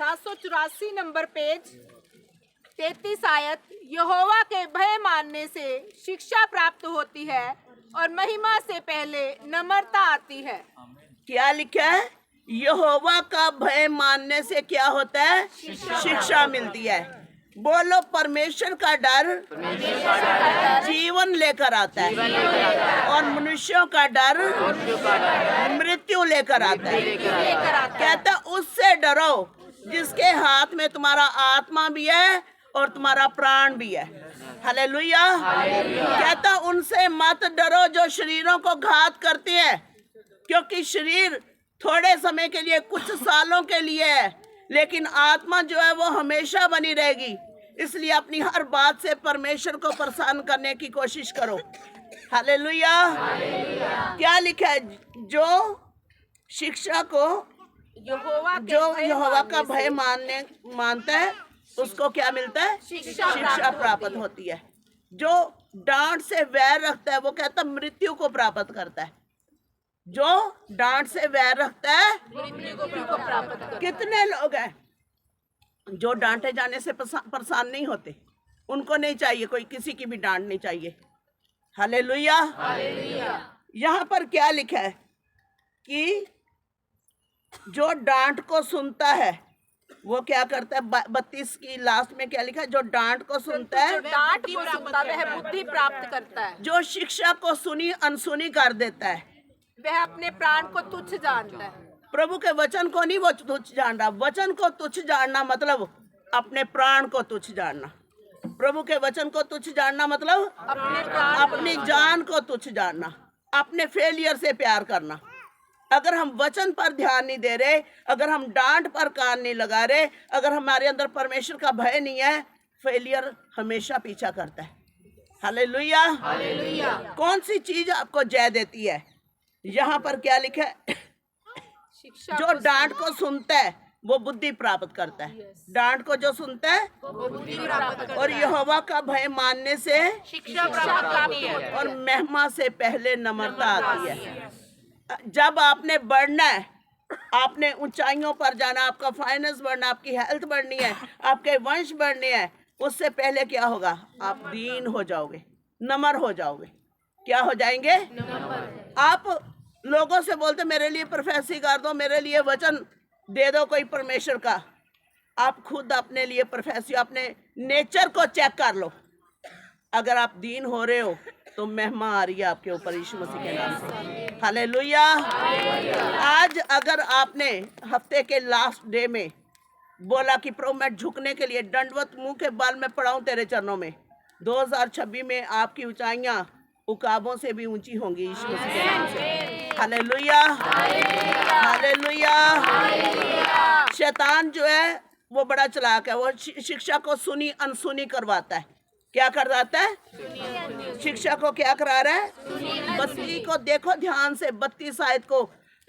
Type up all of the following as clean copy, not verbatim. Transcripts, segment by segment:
784 number page 33 आयत। यहोवा के भय मानने से शिक्षा प्राप्त होती है और महिमा से पहले नम्रता आती है। क्या लिखा है? यहोवा का भय मानने से क्या होता है? शिक्षा मिलती है। बोलो, परमेश्वर का डर जीवन लेकर आता है और मनुष्यों का डर मृत्यु लेकर आता है। कहता उससे डरो जिसके हाथ में तुम्हारा आत्मा भी है और तुम्हारा प्राण भी है। हालेलुया। कहता उनसे मत डरो जो शरीरों को घात करते हैं, क्योंकि शरीर थोड़े समय के लिए, कुछ सालों के लिए है, लेकिन आत्मा जो है वो हमेशा बनी रहेगी। इसलिए अपनी हर बात से परमेश्वर को प्रसन्न करने की कोशिश करो। हालेलुया। क्या लिखा है? जो शिक्षा को यहोवा का भय मानता है उसको क्या मिलता है? शिक्षा प्राप्त होती है। जो डांट से वैर रखता है वो कहता मृत्यु को प्राप्त करता है। जो डांट से वैर रखता है मृत्यु को प्राप्त करता है। कितने लोग हैं जो डांटे जाने से परेशान नहीं होते? उनको नहीं चाहिए, कोई किसी की भी डांट नहीं चाहिए। हालेलुया। यहाँ पर क्या लिखा है कि जो डांट को सुनता है वो क्या करता है? 32 की लास्ट में क्या लिखा है? जो डांट को सुनता है, डांट को सुनता है, वह बुद्धि प्राप्त करता है। जो शिक्षा को सुनी अनसुनी कर देता है, वह अपने प्राण को तुच्छ जानता है। प्रभु के वचन को नहीं वो तुच्छ जान रहा। वचन को तुच्छ जानना मतलब अपने प्राण को तुच्छ जानना। प्रभु के वचन को तुच्छ जानना मतलब अपनी जान को तुच्छ जानना, अपने फेलियर से प्यार करना। अगर हम वचन पर ध्यान नहीं दे रहे, अगर हम डांट पर कान नहीं लगा रहे, अगर हमारे अंदर परमेश्वर का भय नहीं है, फेलियर हमेशा पीछा करता है। हालेलुया। कौन सी चीज आपको जय देती है? यहाँ पर क्या लिखा है? जो डांट को सुनता है वो बुद्धि प्राप्त करता है। डांट को जो सुनता है वो बुद्धि प्राप्त करता है। और यहोवा का भय मानने से शिक्षा प्राप्त होती है और महिमा से पहले नम्रता आती है। जब आपने बढ़ना है, आपने ऊंचाइयों पर जाना, आपका फाइनेंस बढ़ना, आपकी हेल्थ बढ़नी है, आपके वंश बढ़ने हैं, उससे पहले क्या होगा? आप दीन हो जाओगे, नम्र हो जाओगे। क्या हो जाएंगे? आप लोगों से बोलते मेरे लिए प्रोफेसी कर दो, मेरे लिए वचन दे दो कोई परमेश्वर का। आप खुद अपने लिए प्रोफेसी, अपने नेचर को चेक कर लो। अगर आप दीन हो रहे हो तो महिमा आ रही है आपके ऊपर यीशु मसीह के नाम से। हालेलुया। आज अगर आपने हफ्ते के लास्ट डे में बोला कि प्रभु मैं झुकने के लिए दंडवत मुंह के बाल में पड़ाऊं तेरे चरणों में, 2026 में आपकी ऊंचाइयां उकाबों से भी ऊंची होंगी यीशु मसीह के नाम से। हालेलुया। हालेलुया। शैतान जो है वो बड़ा चालाक है। वो शिक्षा को सुनी अनसुनी करवाता है। क्या करवाता है? शिक्षा को क्या करा रहा है? 32 को देखो ध्यान से, 32 आयत को,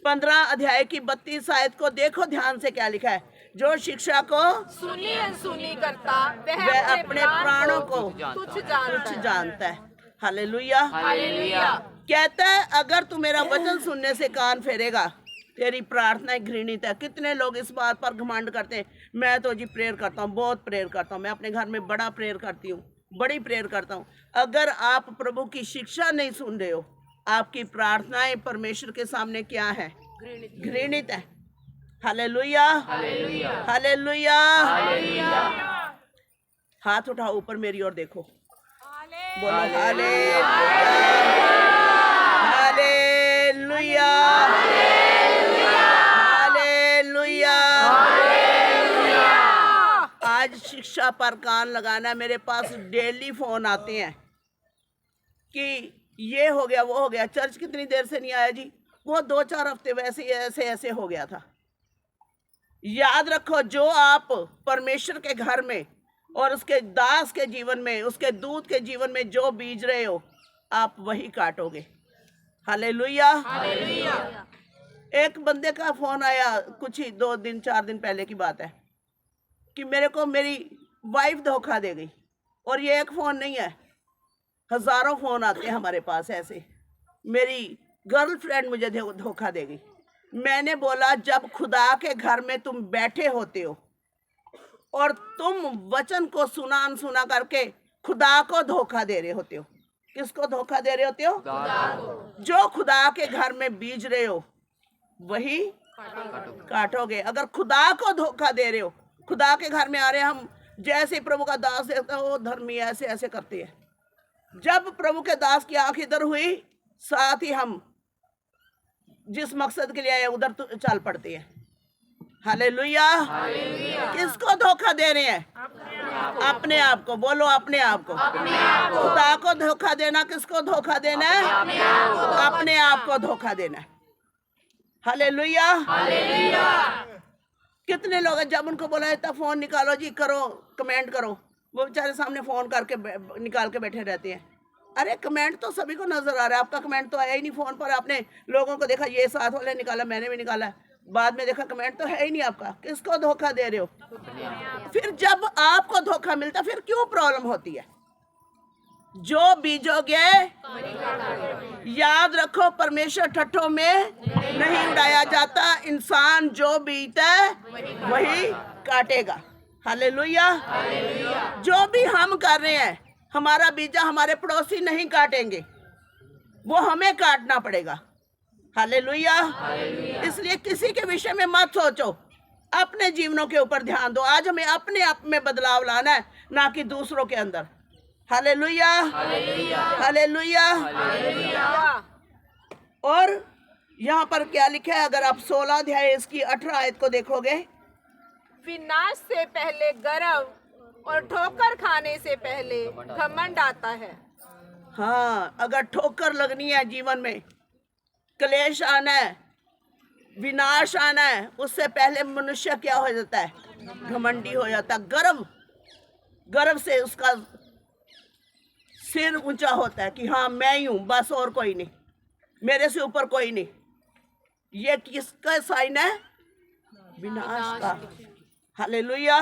15 अध्याय की 32 आयत को देखो ध्यान से। क्या लिखा है? जो शिक्षा को सुनी अनसुनी करता वह अपने प्राणों को तुच्छ जानता है। हालेलुया। कहता है अगर तू मेरा वचन सुनने से कान फेरेगा, तेरी प्रार्थनाएं घृणित है। कितने लोग इस बात पर घमंड करते हैं, मैं तो जी प्रेयर करता हूँ, बहुत प्रेयर करता हूँ, मैं अपने घर में बड़ा प्रेयर करती हूँ, बड़ी प्रेयर करता हूँ। अगर आप प्रभु की शिक्षा नहीं सुन रहे हो, आपकी प्रार्थनाएं परमेश्वर के सामने क्या है? घृणित है। हालेलुया। हालेलुया। हाथ उठाओ ऊपर मेरी ओर देखो, बोलो हालेलुया। हालेलुया। हालेलुया। आज शिक्षा पर कान लगाना। मेरे पास डेली फोन आते हैं कि ये हो गया, वो हो गया, चर्च कितनी देर से नहीं आया जी, वो 2-4 हफ्ते वैसे ऐसे हो गया था। याद रखो, जो आप परमेश्वर के घर में और उसके दास के जीवन में, उसके दूत के जीवन में जो बीज रहे हो, आप वही काटोगे। हालेलुया। एक बंदे का फोन आया कुछ ही 2-4 दिन पहले की बात है कि मेरे को मेरी वाइफ धोखा दे गई। और ये एक फोन नहीं है, हजारों फोन आते हैं हमारे पास ऐसे, मेरी गर्लफ्रेंड मुझे धोखा दे गई। मैंने बोला जब खुदा के घर में तुम बैठे होते हो, और तुम वचन को सुना अनसुना करके खुदा को धोखा दे रहे होते हो। किसको धोखा दे रहे होते हो? जो खुदा के घर में बीज रहे हो वही काटोगे। अगर खुदा को धोखा दे रहे हो, खुदा के घर में आ रहे हम, जैसे प्रभु का दास देखता है वो धर्मी ऐसे ऐसे करते हैं। जब प्रभु के दास की आंख इधर हुई, साथ ही हम जिस मकसद के लिए आए उधर तो चल पड़ते हैं। हालेलुया। किसको धोखा दे रहे हैं? अपने आप को। बोलो अपने आप को। खुदा को धोखा देना किसको धोखा देना है? अपने आप को धोखा देना है। हालेलुया। कितने लोग हैं जब उनको बोला जाता फोन निकालो जी, करो कमेंट करो, वो बेचारे सामने फोन करके निकाल के बैठे रहते हैं। अरे कमेंट तो सभी को नजर आ रहा है, आपका कमेंट तो आया ही नहीं फोन पर। आपने लोगों को देखा, ये साथ वाले निकाला, मैंने भी निकाला, बाद में देखा कमेंट तो है ही नहीं आपका। किसको धोखा दे रहे हो? फिर जब आपको धोखा मिलता फिर क्यों प्रॉब्लम होती है? जो बीजोगे, याद रखो, परमेश्वर ठट्ठों में नहीं उड़ाया जाता। इंसान जो बीता है वही काटेगा। हालेलुया। जो भी हम कर रहे हैं, हमारा बीजा हमारे पड़ोसी नहीं काटेंगे, वो हमें काटना पड़ेगा। हालेलुया। इसलिए किसी के विषय में मत सोचो, अपने जीवनों के ऊपर ध्यान दो। आज हमें अपने आप में बदलाव लाना है, ना कि दूसरों के अंदर। हालेलुया। हालेलुया। और यहाँ पर क्या लिखा है? अगर आप 16 अध्याय इसकी 18 आयत को देखोगे, विनाश से पहले गर्व और ठोकर खाने से पहले घमंड आता है। हाँ, अगर ठोकर लगनी है जीवन में, क्लेश आना है, विनाश आना है, उससे पहले मनुष्य क्या हो जाता है? घमंडी हो जाता है। गर्व से उसका सिर ऊंचा होता है कि हाँ मैं ही हूं, बस और कोई नहीं, मेरे से ऊपर कोई नहीं। ये किसका साइन है? विनाश का। हालेलुया।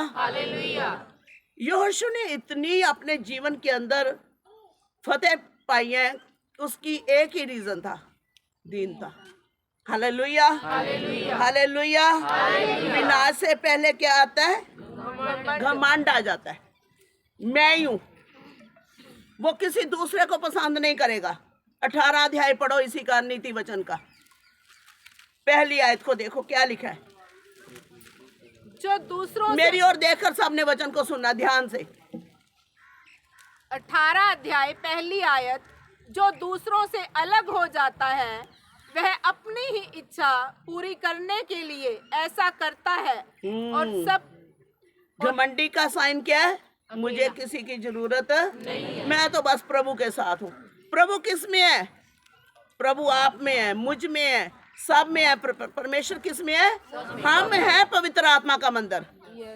यहोशू ने इतनी अपने जीवन के अंदर फतेह पाई है, उसकी एक ही रीजन था, दीनता। हालेलुया। हालेलुया। विनाश से पहले क्या आता है? घमंड आ जाता है, मैं ही हूं। वो किसी दूसरे को पसंद नहीं करेगा। 18 अध्याय पढ़ो इसी का, नीति वचन का, पहली आयत को देखो क्या लिखा है। जो दूसरों मेरी ओर देखकर सबने वचन को सुनना ध्यान से। 18 अध्याय पहली आयत, जो दूसरों से अलग हो जाता है वह अपनी ही इच्छा पूरी करने के लिए ऐसा करता है और सब। घमंडी का साइन क्या है? मुझे किसी की जरूरत नहीं, मैं तो बस प्रभु के साथ हूँ। प्रभु किस में है? प्रभु आप में है, मुझ में है, सब में है। परमेश्वर किस में है? हम हैं पवित्र आत्मा का मंदिर।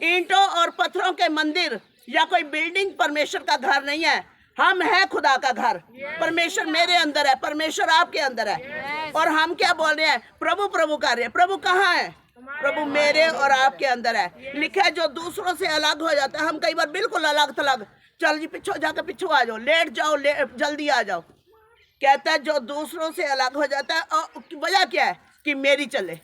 ईंटों और पत्थरों के मंदिर या कोई बिल्डिंग परमेश्वर का घर नहीं है। हम हैं खुदा का घर। परमेश्वर मेरे अंदर है, परमेश्वर आपके अंदर है। और हम क्या बोल रहे हैं? प्रभु प्रभु कर रहे हैं। प्रभु कहाँ है? प्रभु मेरे और आपके अंदर है। लिखा है जो दूसरों से अलग हो जाता है। हम कई बार बिल्कुल अलग थलग, चल जी पिछो जाकर पिछो आ जाओ, लेट जाओ, जल्दी आ जाओ। कहता है जो दूसरों से अलग हो जाता है, और वजह क्या है? कि मेरी चले,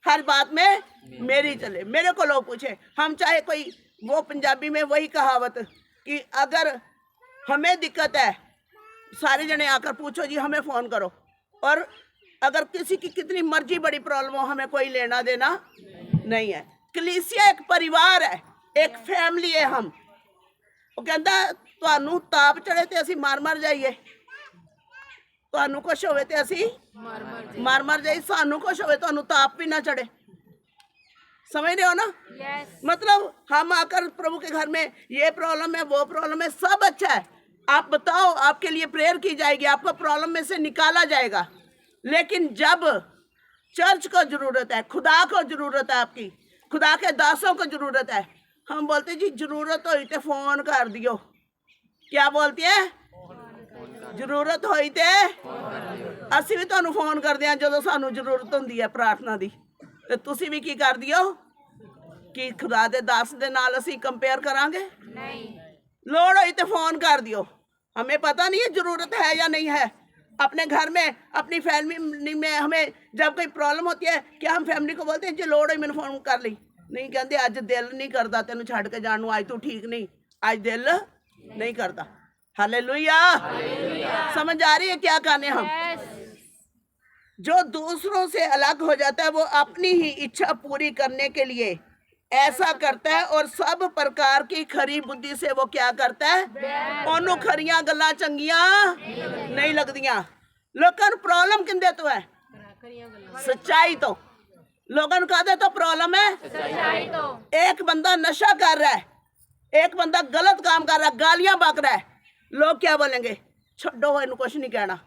हर बात में मेरी चले। मेरे को लोग पूछे, हम चाहे कोई, वो पंजाबी में वही कहावत कि अगर हमें दिक्कत है, सारे जने आकर पूछो जी, हमें फोन करो। और अगर किसी की कितनी मर्जी बड़ी प्रॉब्लम हो, हमें कोई लेना देना नहीं है। कलीसिया एक परिवार है, एक फैमिली है। हम वो कहता तुहानू ताप चढ़े ते असी मार मार जाइए, तुहानू कुछ होवे ते असी मार मार जाइए, सानू कुछ होवे तुहानू ताप भी ना चढ़े। समझ रहे हो ना? मतलब हम आकर प्रभु के घर में ये प्रॉब्लम है, वो प्रॉब्लम है, सब अच्छा है, आप बताओ, आपके लिए प्रेयर की जाएगी, आपको प्रॉब्लम में से निकाला जाएगा। लेकिन जब चर्च को जरूरत है, खुदा को जरूरत है, आपकी खुदा के दासों को जरूरत है, हम बोलते जी जरूरत होई ते फोन कर दियो। क्या बोलती है? जरूरत होई ते ਅਸੀਂ ਵੀ ਤੁਹਾਨੂੰ ਫੋਨ ਕਰਦੇ ਹਾਂ ਜਦੋਂ ਸਾਨੂੰ ਜ਼ਰੂਰਤ ਹੁੰਦੀ ਹੈ ਪ੍ਰਾਰਥਨਾ ਦੀ। ਤੇ ਤੁਸੀਂ ਵੀ ਕੀ ਕਰ ਦਿਓ ਕਿ ਖੁਦਾ ਦੇ ਦਾਸ ਦੇ ਨਾਲ ਅਸੀਂ ਕੰਪੇਅਰ ਕਰਾਂਗੇ? नहीं। लोड़ होई तो फोन कर दियो। हमें पता नहीं है जरूरत है या नहीं है। अपने घर में, अपनी फैमिली में हमें जब कोई प्रॉब्लम होती है, क्या हम फैमिली को बोलते हैं जी लोड़ हुई मैंने फोन कर ली? नहीं कहते अज दिल नहीं करता तेन छड़ के जान, अज तू ठीक नहीं, अज दिल नहीं करता। हालेलुया। समझ आ रही है क्या कहने हम? जो दूसरों से अलग हो जाता है वो अपनी ही इच्छा पूरी करने के लिए ऐसा करता है, और सब प्रकार की खरी बुद्धि से वो क्या करता है? ओनू खरियां गल्लां चंगियां नहीं लगदियां। लोगों को प्रॉब्लम किंदे तो है? सच्चाई तो। लोगों को कहते तो प्रॉब्लम है सच्चाई तो। एक बंदा नशा कर रहा है, एक बंदा गलत काम कर रहा है, गालियां बक रहा है, लोग क्या बोलेंगे? छोड़ो इन्हें कुछ नहीं कहना।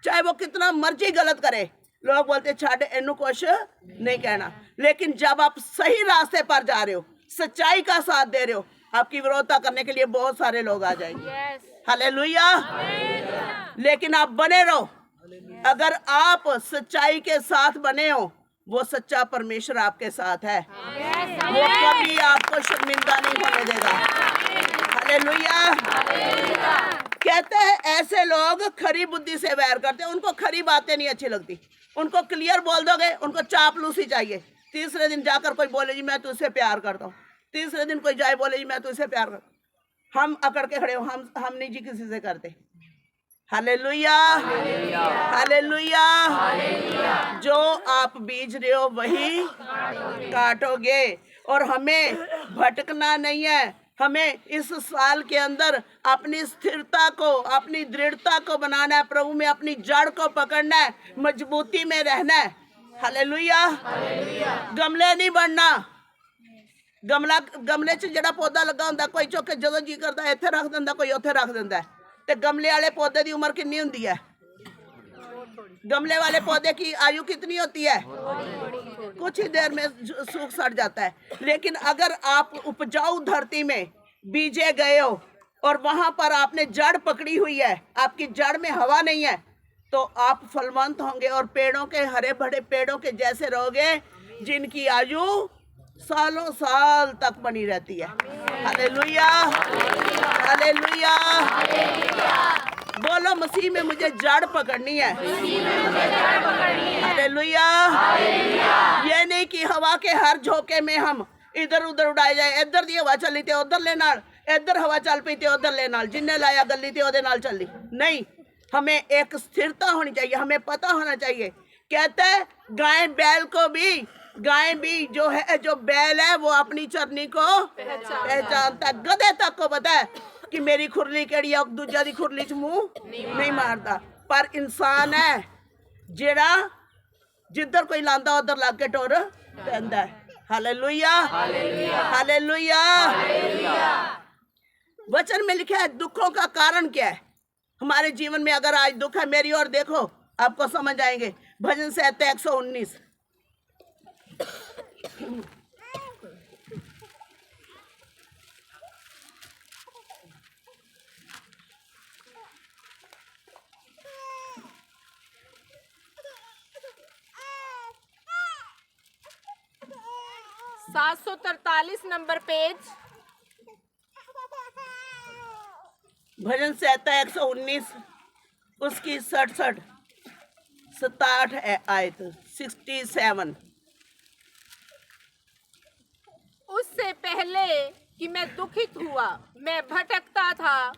चाहे वो कितना मर्जी गलत करे, लोग बोलते छड़ इन्हें कुछ नहीं कहना। लेकिन जब आप सही रास्ते पर जा रहे हो, सच्चाई का साथ दे रहे हो, आपकी विरोधता करने के लिए बहुत सारे लोग आ जाएंगे। हालेलुया। लेकिन आप बने रहो। अगर आप सच्चाई के साथ बने हो, वो सच्चा परमेश्वर आपके साथ है। वो कभी आपको शर्मिंदा नहीं होने देगा। हालेलुया। कहते हैं ऐसे लोग खरी बुद्धि से वैर करते हैं, उनको खरी बातें नहीं अच्छी लगती। उनको क्लियर बोल दोगे, उनको चापलूसी चाहिए। तीसरे दिन जाकर कोई बोले जी मैं तुझसे प्यार करता हूँ, तीसरे दिन कोई जाए बोले जी मैं तुझसे प्यार करता हूँ। हम अकड़ के खड़े हो, हम नहीं जी किसी से करते। हालेलुया। हालेलुया। जो आप बीज रहे हो वही काटोगे। और हमें भटकना नहीं है, हमें इस साल के अंदर अपनी स्थिरता को, अपनी दृढ़ता को बनाना है, प्रभु में अपनी जड़ को पकड़ना है, मजबूती में रहना है। हालेलुया। गमले नहीं बढ़ना। गमले च जड़ा पौधा लगा हुंदा, कोई चुक के जदों जी करदा इत्थे रख दिंदा, कोई उत्थे रख दिंदा है। ते गमले वाले पौधे की उम्र कितनी होती है? गमले वाले पौधे की आयु कितनी होती है? कुछ ही देर में सूख सड़ जाता है। लेकिन अगर आप उपजाऊ धरती में बीजे गए हो और वहां पर आपने जड़ पकड़ी हुई है, आपकी जड़ में हवा नहीं है, तो आप फलवंत होंगे और पेड़ों के, हरे भरे पेड़ों के जैसे रहोगे, जिनकी आयु सालों साल तक बनी रहती है। हालेलुया। हालेलुया। बोलो मसीह में मुझे जड़ पकड़नी है। हालेलुया। ये नहीं कि हवा के हर झोंके में हम इधर उधर उड़ाए जाए। इधर दी हवा चली थी उधर ले नाल, इधर हवा चल पई थी उधर ले नाल, जिन्ने लाया गली थी ओदे नाल चली नहीं। हमें एक स्थिरता होनी चाहिए, हमें पता होना चाहिए। कहते हैं गाय भी जो है, जो बैल है वो अपनी चरनी को पहचानता है। गधे तक को पता है कि मेरी खुरली केड़ी है, दूजा दी खुरली च मुंह नहीं मारता। पर इंसान है जेड़ा जिधर कोई लांदा उधर लग के टुर पैंदा है। हालेलुया। हालेलुया। वचन में लिखा है दुखों का कारण क्या है हमारे जीवन में। अगर आज दुख है, मेरी ओर देखो, आपको समझ आएंगे। भजन संहिता 119। सात 743 नंबर पेज। भजन संहिता 119 उसकी 67 आयत 67। उससे पहले कि मैं दुखित हुआ, मैं भटकता था,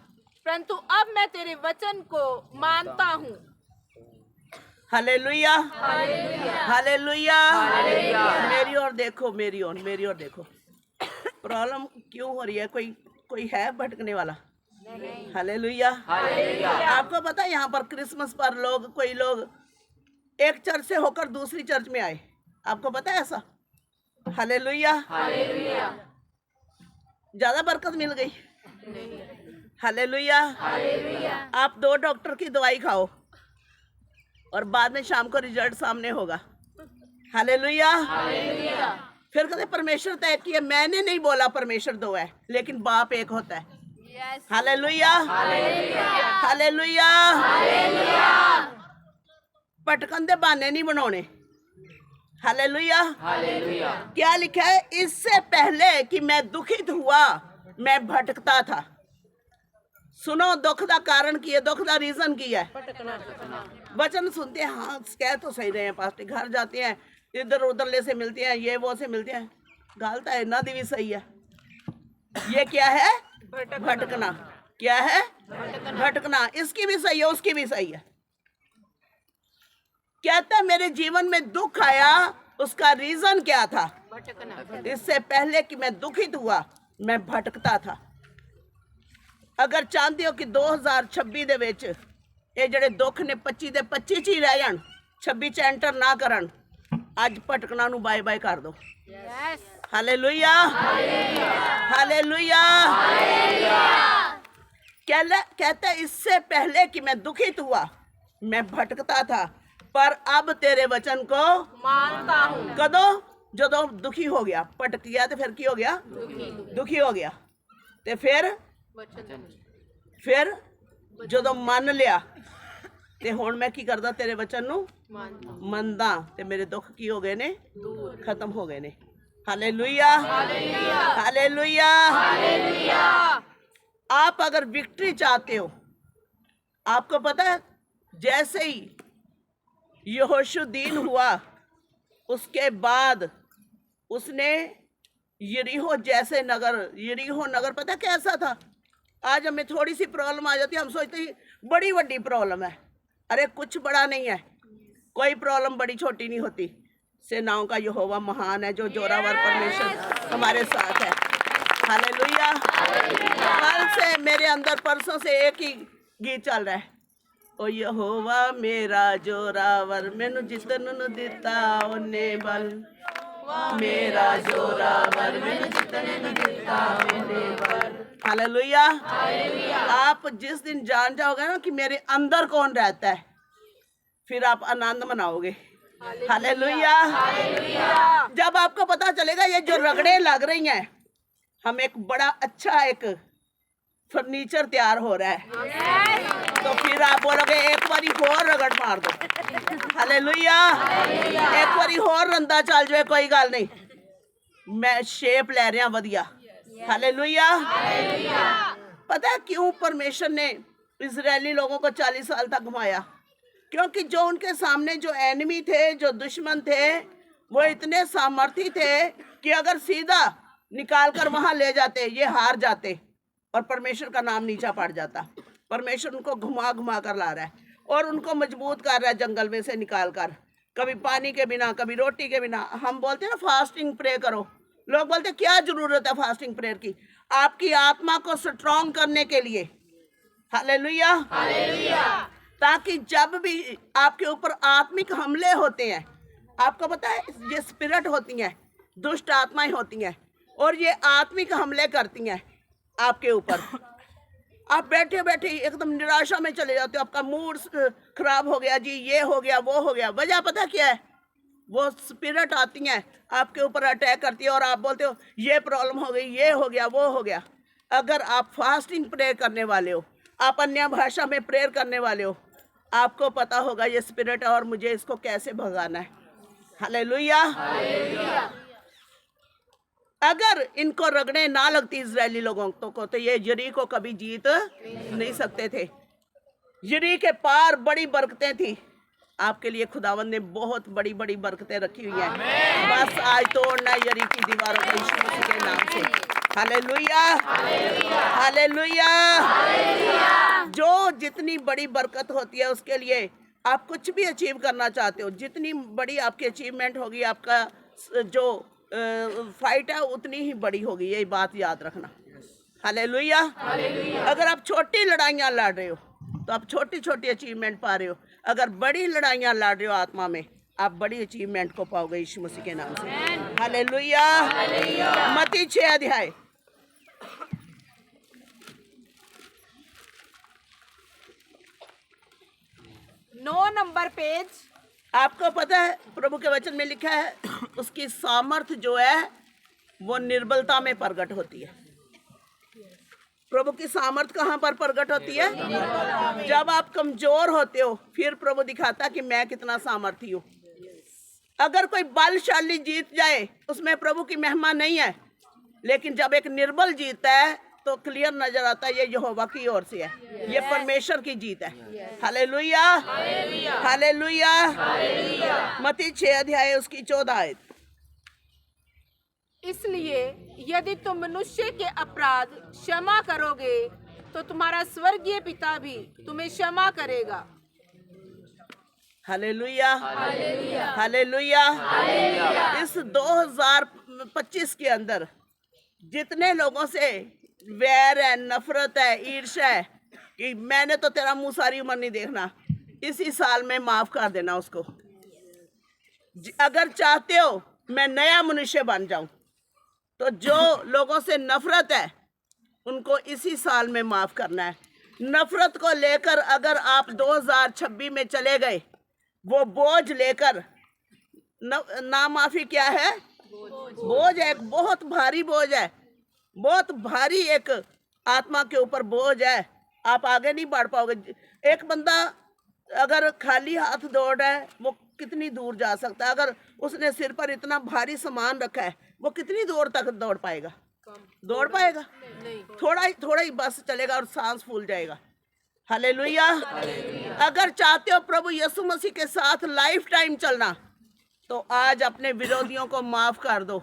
परंतु अब मैं तेरे वचन को मानता हूँ। हालेलुया। हालेलुया। मेरी ओर देखो, मेरी ओर देखो। प्रॉब्लम क्यों हो रही है? कोई है भटकने वाला? हालेलुया। आपको पता है यहाँ पर क्रिसमस पर कोई लोग एक चर्च से होकर दूसरी चर्च में आए, आपको पता है ऐसा? हालेलुया। ज्यादा बरकत मिल गई। हालेलुया। आप 2 डॉक्टर की दवाई खाओ और बाद में शाम को रिजल्ट सामने होगा। हालेलुया। फिर कहते परमेश्वर तय किया। मैंने नहीं बोला परमेश्वर 2 है, लेकिन बाप एक होता है। हालेलुया। हालेलुया। भटकन दे बहाने नहीं बनाने। हालेलुया। क्या लिखा है? इससे पहले कि मैं दुखित हुआ, मैं भटकता था। सुनो, दुख का कारण की है, दुख का रीजन की है। वचन सुनते हैं, हाँ कह तो सही रहे हैं पास्टर, घर जाते हैं, इधर उधर ले से मिलते हैं, ये वो से मिलते हैं, गलत है, ना दी भी सही है। ये क्या है? भटकना। क्या है? भटकना। इसकी भी सही है, उसकी भी सही है। कहता है मेरे जीवन में दुख आया, उसका रीजन क्या था? इससे पहले कि मैं दुखित हुआ, मैं भटकता था। अगर चाहते हो कि 2026 ਦੇ ਵਿੱਚ ਇਹ ਜਿਹੜੇ ਦੁੱਖ ਨੇ 25 ਦੇ 25 ਚ ਹੀ ਰਹਿ ਜਾਣ, 26 ਚ ਐਂਟਰ ਨਾ ਕਰਨ, ਅੱਜ ਭਟਕਣਾ ਨੂੰ ਬਾਏ ਬਾਏ ਕਰ ਦੋ। Hallelujah, hallelujah. कहता है इससे पहले कि मैं दुखित हुआ, मैं भटकता था, पर अब तेरे वचन को मानता हूँ। कदों? जदों दुखी हो गया, भटक गया, तो फिर की हो गया? दुखी हो गया। ते फिर जदों मन लिया, ते हुण मैं की करदा? तेरे वचन नू मनदा, ते मेरे दुख की हो गए ने? खत्म हो गए ने। Hallelujah, hallelujah. आप अगर विक्ट्री चाहते हो, आपको पता है जैसे ही यहोशुद्दीन हुआ, उसके बाद उसने यरीहो जैसे नगर, यरीहो नगर पता कैसा था? आज हमें थोड़ी सी प्रॉब्लम आ जाती है, हम सोचते हैं बड़ी बड़ी प्रॉब्लम है। अरे कुछ बड़ा नहीं है, कोई प्रॉब्लम बड़ी छोटी नहीं होती। सेनाओं का यहोवा महान है, जो जोरावर परमेश्वर हमारे साथ है। हालेलुया। कल से मेरे अंदर, परसों से एक ही गीत चल रहा है, ओ यहोवा मेरा जोरावर, मैनू जितन नू दिता ओने बल, मेरा जोरावर, मैनू जितन नू दिता ओने बल। हालेलुया। आप जिस दिन जान जाओगे ना कि मेरे अंदर कौन रहता है, फिर आप आनंद मनाओगे। हालेलुया। जब आपको पता चलेगा ये जो रगड़े लग रही हैं, हम एक बड़ा अच्छा एक फर्नीचर तैयार हो रहा है, तो फिर आप बोलोगे एक बारी और रगड़ मार दो। हालेलुया। एक बारी और रंदा चल जाए, कोई गल नहीं, मैं शेप ले रहा वधिया। हालेलुया। पता है क्यों परमेश्वर ने इजरायली लोगों को 40 साल तक घुमाया? क्योंकि जो उनके सामने जो एनिमी थे, जो दुश्मन थे, वो इतने सामर्थी थे कि अगर सीधा निकाल कर वहां ले जाते, ये हार जाते और परमेश्वर का नाम नीचा पड़ जाता। परमेश्वर उनको घुमा घुमा कर ला रहा है और उनको मजबूत कर रहा है, जंगल में से निकाल कर, कभी पानी के बिना, कभी रोटी के बिना। हम बोलते हैं ना फास्टिंग प्रे करो, लोग बोलते क्या जरूरत है फास्टिंग प्रेयर की? आपकी आत्मा को स्ट्रॉन्ग करने के लिए। हालेलुया। ताकि जब भी आपके ऊपर आत्मिक हमले होते हैं, आपको पता है ये स्पिरिट होती हैं, दुष्ट आत्माएं होती हैं, और ये आत्मिक हमले करती हैं आपके ऊपर। आप बैठे बैठे एकदम निराशा में चले जाते हो, आपका मूड खराब हो गया जी, ये हो गया, वो हो गया। वजह पता क्या है? वो स्पिरिट आती हैं आपके ऊपर, अटैक करती है, और आप बोलते हो ये प्रॉब्लम हो गई, ये हो गया, वो हो गया। अगर आप फास्टिंग प्रेयर करने वाले हो, आप अन्य भाषा में प्रेयर करने वाले हो, आपको पता होगा ये स्पिरिट है और मुझे इसको कैसे भगाना है। हालेलुया। अगर इनको रगड़े ना लगती इजरायली लोगों को, तो ये यरी को कभी जीत नहीं सकते थे। यरी के पार बड़ी बरकतें थी। आपके लिए खुदावंद ने बहुत बड़ी बड़ी बरकतें रखी हुई हैं। बस आज तोड़ना यरी की दीवारों को यीशु मसीह के नाम से। Hallelujah, hallelujah. जो जितनी बड़ी बरकत होती है, उसके लिए आप कुछ भी अचीव करना चाहते हो, जितनी बड़ी आपकी अचीवमेंट होगी, आपका जो फाइट है उतनी ही बड़ी होगी। यही बात याद रखना। हालेलुया। अगर आप छोटी लड़ाइयाँ लड़ रहे हो तो आप छोटी छोटी अचीवमेंट पा रहे हो। अगर बड़ी लड़ाइयाँ लड़ रहे हो आत्मा में, आप बड़ी अचीवमेंट को पाओगे यीशु मसीह के नाम से। हालेलुया। मत्ती 6 अध्याय। नौ नंबर पेज। आपको पता है प्रभु के वचन में लिखा है उसकी सामर्थ जो है वो निर्बलता में प्रकट होती है। प्रभु की सामर्थ कहाँ पर प्रकट होती है? जब आप कमजोर होते हो, फिर प्रभु दिखाता है कि मैं कितना सामर्थी हूँ। अगर कोई बलशाली जीत जाए, उसमें प्रभु की महिमा नहीं है, लेकिन जब एक निर्बल जीतता है तो क्लियर नजर आता है ये यहोवा की ओर से है, ये परमेश्वर की जीत है। Hallelujah, hallelujah. मत्ती 6 अध्याय उसकी 14 आयत। इसलिए यदि तुम मनुष्य के अपराध क्षमा करोगे तो तुम्हारा स्वर्गीय पिता भी तुम्हें क्षमा करेगा। Hallelujah, hallelujah. इस 2025 के अंदर जितने लोगों से वैर है, नफरत है, ईर्ष्या है कि मैंने तो तेरा मुंह सारी उम्र नहीं देखना, इसी साल में माफ कर देना उसको। अगर चाहते हो मैं नया मनुष्य बन जाऊं तो जो लोगों से नफरत है उनको इसी साल में माफ करना है। नफरत को लेकर अगर आप 2026 में चले गए, वो बोझ लेकर, ना माफी क्या है? बोझ है, एक बहुत भारी बोझ है, बहुत भारी एक आत्मा के ऊपर बोझ है, आप आगे नहीं बढ़ पाओगे। एक बंदा अगर खाली हाथ दौड़ रहा है वो कितनी दूर जा सकता है? अगर उसने सिर पर इतना भारी सामान रखा है वो कितनी दूर तक दौड़ पाएगा? दौड़ पाएगा? थोड़ा ही बस चलेगा और सांस फूल जाएगा। हालेलुया। अगर चाहते हो प्रभु यीशु मसीह के साथ लाइफ टाइम चलना तो आज अपने विरोधियों को माफ कर दो,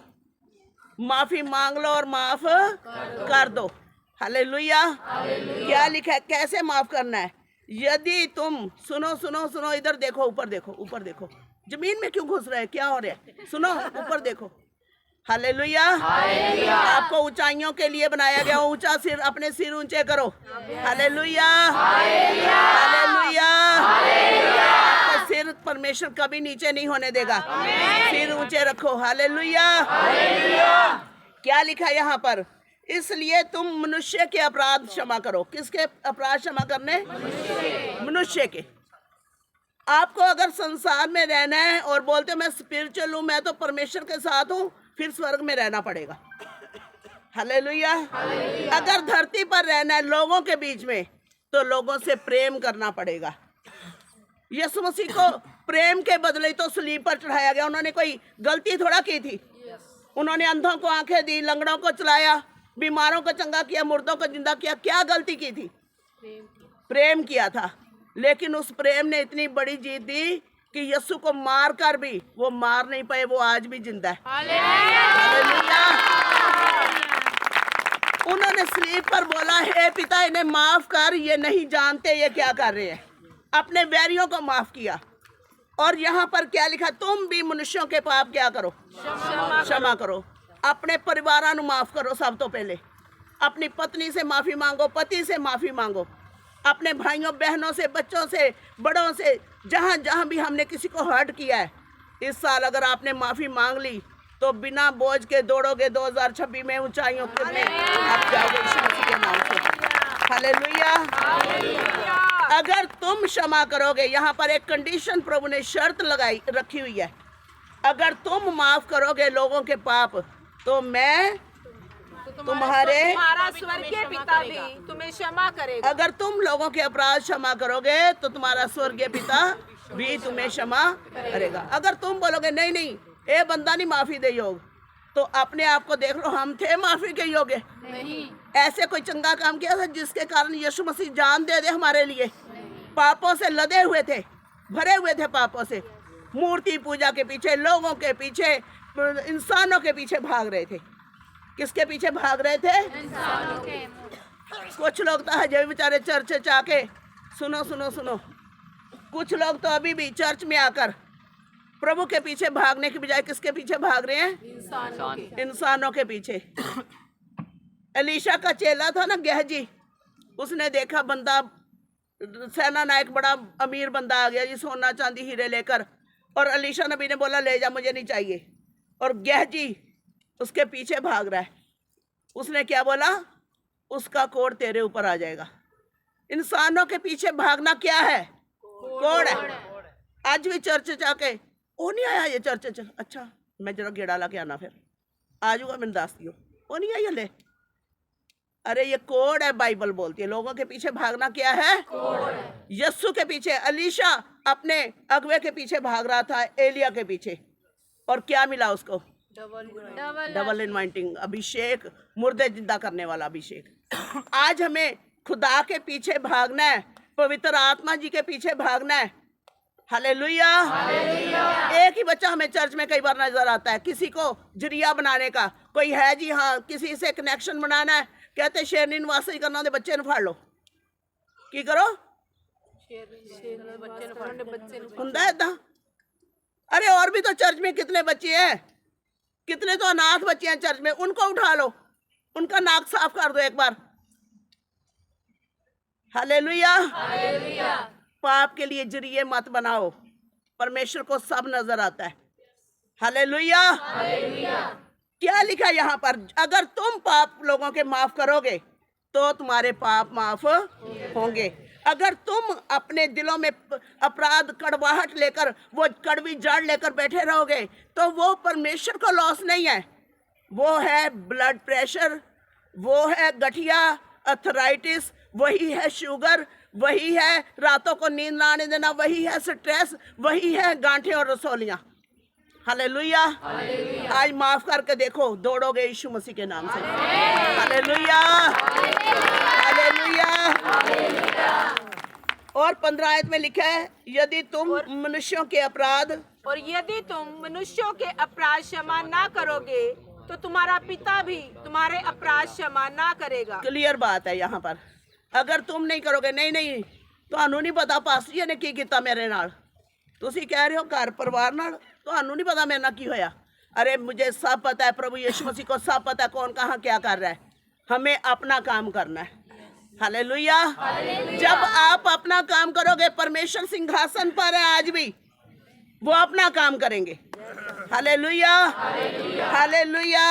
माफी मांग लो और माफ कर दो। हालेलुया। क्या लिखा है, कैसे माफ करना है? यदि तुम सुनो, इधर देखो, ऊपर देखो, ऊपर देखो, जमीन में क्यों घुस रहे हैं, क्या हो रहा है? सुनो, ऊपर देखो। हालेलुया। आपको ऊंचाइयों के लिए बनाया गया, ऊंचा सिर, अपने सिर ऊंचे करो। Hallelujah, hallelujah. आपका सिर परमेश्वर कभी नीचे नहीं होने देगा, सिर ऊंचे रखो। हालेलुया। क्या लिखा है यहाँ पर? इसलिए तुम मनुष्य के अपराध क्षमा करो। किसके अपराध क्षमा करने? मनुष्य के। आपको अगर संसार में रहना है और बोलते हो मैं स्पिरिचुअल हूं, मैं तो परमेश्वर के साथ हूं, फिर स्वर्ग में रहना पड़ेगा। हालेलुया। अगर धरती पर रहना है लोगों के बीच में, तो लोगों से प्रेम करना पड़ेगा। यीशु मसीह को प्रेम के बदले तो सलीब पर चढ़ाया गया। उन्होंने कोई गलती थोड़ा की थी। उन्होंने अंधों को आंखें दी, लंगड़ों को चलाया, बीमारों को चंगा किया, मुर्दों को जिंदा किया। क्या गलती की थी? प्रेम किया था। लेकिन उस प्रेम ने इतनी बड़ी जीत दी कि यीशु को मार कर भी वो मार नहीं पाए, वो आज भी जिंदा है। हालेलुया। उन्होंने सलीब पर बोला, हे पिता इन्हें माफ कर, ये नहीं जानते ये क्या कर रहे हैं। अपने बैरियों को माफ किया। और यहाँ पर क्या लिखा? तुम भी मनुष्यों के पाप क्या करो? क्षमा करो। अपने परिवारों को माफ करो। सब तो पहले अपनी पत्नी से माफी मांगो, पति से माफी मांगो, अपने भाइयों बहनों से, बच्चों से, बड़ों से, जहाँ जहाँ भी हमने किसी को हर्ट किया है, इस साल अगर आपने माफी मांग ली तो बिना बोझ के दौड़ोगे 2026 में ऊंचाइयों में आप जाओगे यीशु मसीह के नाम से। हालेलुया। अगर तुम क्षमा करोगे, यहाँ पर एक कंडीशन प्रभु ने शर्त लगाई रखी हुई है, अगर तुम माफ करोगे लोगों के पाप तो मैं तुम्हारा स्वर्गीय पिता भी तुम्हें क्षमा करेगा। अगर तुम लोगों के अपराध क्षमा करोगे तो तुम्हारा स्वर्गीय पिता भी तुम्हें क्षमा करेगा। अगर तुम बोलोगे नहीं नहीं ये बंदा नहीं माफी दे योग, तो अपने आप को देख लो, हम थे माफी के योग्य? नहीं। ऐसे कोई चंगा काम किया था जिसके कारण यीशु मसीह जान दे दे हमारे लिए? पापों से लदे हुए थे, भरे हुए थे पापों से, मूर्ति पूजा के पीछे, लोगों के पीछे, इंसानों के पीछे भाग रहे थे। किसके पीछे भाग रहे थे? इंसानों के। कुछ लोग तो हजे भी बेचारे चर्च जाके, सुनो, कुछ लोग तो अभी भी चर्च में आकर प्रभु के पीछे भागने के बजाय किसके पीछे भाग रहे हैं? इंसानों के पीछे। एलीशा का चेला था ना गेहजी, उसने देखा बंदा, सेना नायक बड़ा अमीर बंदा आ गया जी, सोना चांदी हीरे लेकर, और एलीशा नबी ने बोला ले जा, मुझे नहीं चाहिए। और गेहजी उसके पीछे भाग रहा है। उसने क्या बोला? उसका कोड तेरे ऊपर आ जाएगा। इंसानों के पीछे भागना क्या है? कोड है। आज भी चर्च जाके वो नहीं आया ये चर्च, अच्छा मैं जरा गेड़ा ला के आना, फिर आ जाऊंगा, मैंने दास दियो, वो नहीं आया ले। अरे ये कोड है, बाइबल बोलती है। लोगों के पीछे भागना क्या है? यीशु के पीछे। एलीशा अपने अगवे के पीछे भाग रहा था, एलिया के पीछे, और क्या मिला उसको? डबल इनवाइटिंग, अभिषेक, मुर्दे जिंदा करने वाला अभिषेक। आज हमें खुदा के पीछे भागना है, पवित्र आत्मा जी के पीछे भागना है। हालेलुया। एक ही बच्चा हमें चर्च में कई बार नजर आता है, किसी को जरिया बनाने का। कोई है जी हाँ, किसी से कनेक्शन बनाना है, कहते शेरनी निवासी करना दे बच्चे फाड़ लो। की करो हुंदा है इदा। अरे और भी तो चर्च में कितने बच्चे हैं, कितने तो अनाथ बच्चे हैं चर्च में, उनको उठा लो, उनका नाक साफ कर दो एक बार। हालेलुया। पाप के लिए जरिए मत बनाओ, परमेश्वर को सब नजर आता है। हालेलुया। क्या लिखा यहाँ पर, अगर तुम पाप लोगों के माफ करोगे तो तुम्हारे पाप माफ होंगे। अगर तुम अपने दिलों में अपराध कड़वाहट लेकर, वो कड़वी जड़ लेकर बैठे रहोगे तो वो परमेश्वर को लॉस नहीं है, वो है ब्लड प्रेशर, वो है गठिया, अर्थराइटिस, वही है शुगर, वही है रातों को नींद ना आने देना, वही है स्ट्रेस, वही है गांठें और रसोलियां। हालेलुया। आज माफ करके देखो, दौड़ोगे यीशु मसीह के नाम से। हालेलुया। हालेलुया। और 15 आयत में लिखा है, यदि तुम मनुष्यों के अपराध, और यदि तुम मनुष्यों के अपराध क्षमा ना करोगे तो तुम्हारा पिता भी तुम्हारे अपराध क्षमा ना करेगा। क्लियर बात है यहाँ पर। अगर तुम नहीं करोगे, नहीं ਤੁਹਾਨੂੰ नहीं पता पास्टर जी ने की किया मेरे नाल, तुसी कह रहे हो घर परिवार नाल, ਤੁਹਾਨੂੰ नहीं पता मेरे नाल की होया। अरे मुझे सब पता है, प्रभु यीशु मसीह को सब पता है कौन कहाँ क्या कर रहा है। हमें अपना काम करना है। हालेलुया। जब आप अपना काम करोगे, परमेश्वर सिंहासन पर है आज भी, वो अपना काम करेंगे। हालेलुया। हालेलुया।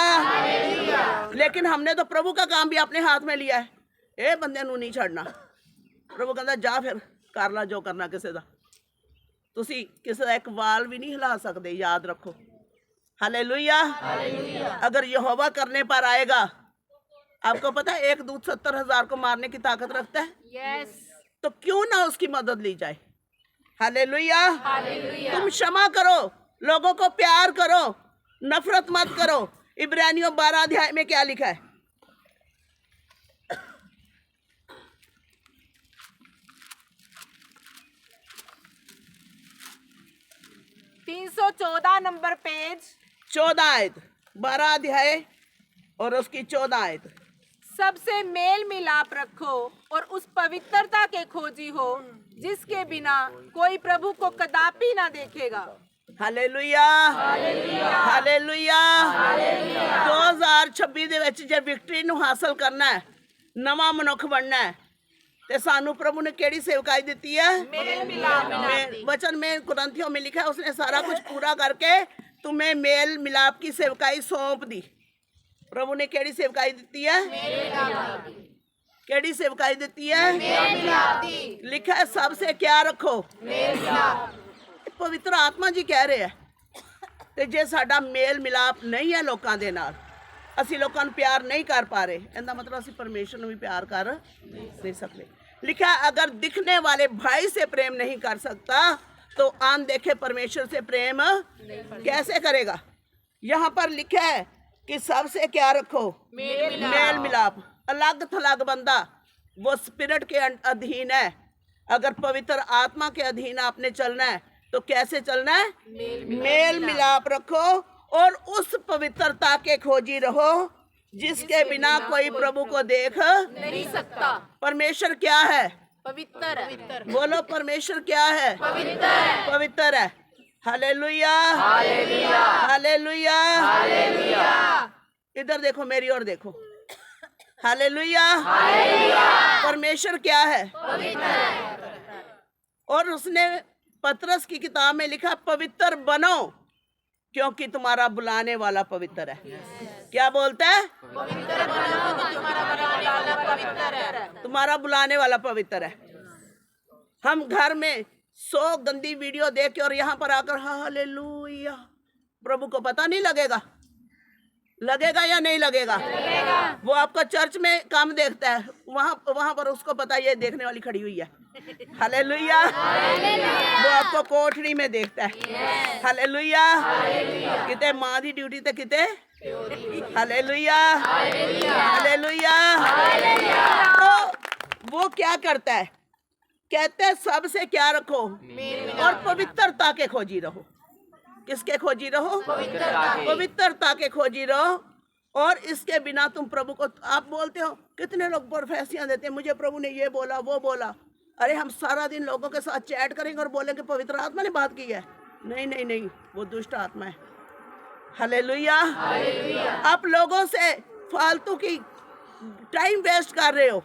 लेकिन हमने तो प्रभु का काम भी अपने हाथ में लिया है। ए बंदे नूं नहीं छड़ना, प्रभु कहता जा फिर कर ला जो करना किसी का। तुसी किसी का एक वाल भी नहीं हिला सकते, याद रखो। हालेलुया। अगर यहोवा करने पर आएगा, आपको पता है एक दूत 70,000 को मारने की ताकत रखता है। यस। तो क्यों ना उसकी मदद ली जाए। हालेलुया। तुम क्षमा करो, लोगों को प्यार करो, नफरत मत करो। इब्रानियों 12 अध्याय में क्या लिखा है? 314 नंबर पेज, 14 आयत, 12 अध्याय और उसकी 14 आयत। सबसे मेल मिलाप रखो और उस पवित्रता के खोजी हो जिसके बिना कोई प्रभु को कदापि ना देखेगा। हालेलुया। हालेलुया। 2026 ਦੇ ਵਿੱਚ ਜੇ ਵਿਕਟਰੀ ਨੂੰ ਹਾਸਲ ਕਰਨਾ ਹੈ, ਨਵਾਂ ਮਨੁੱਖ ਬਣਨਾ है, ते सानू प्रभु ने केड़ी सेवकाई दी है? मेल मिलाप। वचन में कुरिन्थियों में लिखा है, उसने सारा कुछ पूरा करके तुम्हें मेल मिलाप की सेवकाई सौंप दी। प्रभु ने केड़ी सेवकाई दी है? केड़ी सेवकाई दी है? लिखा है सबसे क्या रखो? पवित्र आत्मा जी कह रहे हैं। ते जे साडा मेल मिलाप नहीं है लोकां दे नाल, ਅਸੀਂ ਲੋਕਾਂ ਨੂੰ प्यार नहीं कर पा रहे, ਇਹਦਾ मतलब ਅਸੀਂ परमेश्वर ਨੂੰ भी प्यार कर नहीं सकते। लिखा अगर दिखने वाले भाई से प्रेम नहीं कर सकता तो अनदेखे परमेश्वर से प्रेम कैसे करेगा? यहाँ पर लिखा है कि सबसे क्या रखो? मेल मिलाप। अलग थलग बंदा वो स्पिरिट के अधीन है। अगर पवित्र आत्मा के अधीन आपने चलना है तो कैसे चलना है? मेल मिलाप रखो और उस पवित्रता के खोजी रहो जिसके बिना कोई प्रभु को देख नहीं सकता। परमेश्वर क्या है? पवित्र है। बोलो परमेश्वर क्या है? पवित्र है। पवित्र है। हालेलुया। हालेलुया। इधर देखो, मेरी ओर देखो। हालेलुया। परमेश्वर क्या है? और उसने पतरस की किताब में लिखा पवित्र बनो क्योंकि तुम्हारा बुलाने वाला पवित्र है। क्या बोलता है? तुम्हारा बुलाने वाला पवित्र है। हम घर में 100 गंदी वीडियो देख के और यहाँ पर आकर हालेलुया, प्रभु को पता नहीं लगेगा? लगेगा या नहीं लगेगा? वो आपका चर्च में काम देखता है, वहां पर उसको पता ये देखने वाली खड़ी हुई है। हालेलुया। वो आपको कोठरी में देखता है। हालेलुया। किते मां दी ड्यूटी ते किते। हालेलुया। हालेलुया। तो वो क्या करता है? कहते सबसे क्या रखो, और पवित्रता के खोजी रहो। किसके खोजी रहो? पवित्रता के खोजी रहो। और इसके बिना तुम प्रभु को, आप बोलते हो, कितने लोग प्रोफेसियां देते हैं, मुझे प्रभु ने ये बोला वो बोला। अरे हम सारा दिन लोगों के साथ चैट करेंगे और बोलेंगे पवित्र आत्मा ने बात की है? नहीं नहीं नहीं, वो दुष्ट आत्मा है। हालेलुया। आप लोगों से फालतू की टाइम वेस्ट कर रहे हो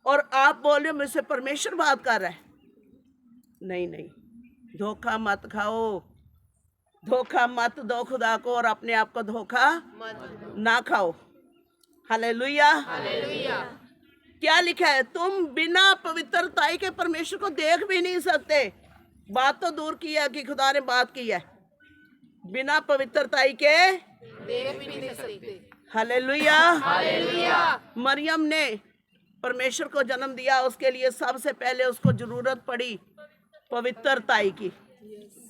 और आप बोल रहे हो मुझसे परमेश्वर बात कर रहा है। नहीं नहीं, धोखा मत खाओ, धोखा मत दो खुदा को, और अपने आप को धोखा ना खाओ। हालेलुया। क्या लिखा है? तुम बिना पवित्रताई के परमेश्वर को देख भी नहीं सकते। बात तो दूर की है कि खुदा ने बात की है, बिना पवित्रताई के देख भी नहीं सकते। हालेलुया। मरियम ने परमेश्वर को जन्म दिया, उसके लिए सबसे पहले उसको जरूरत पड़ी पवित्रताई की।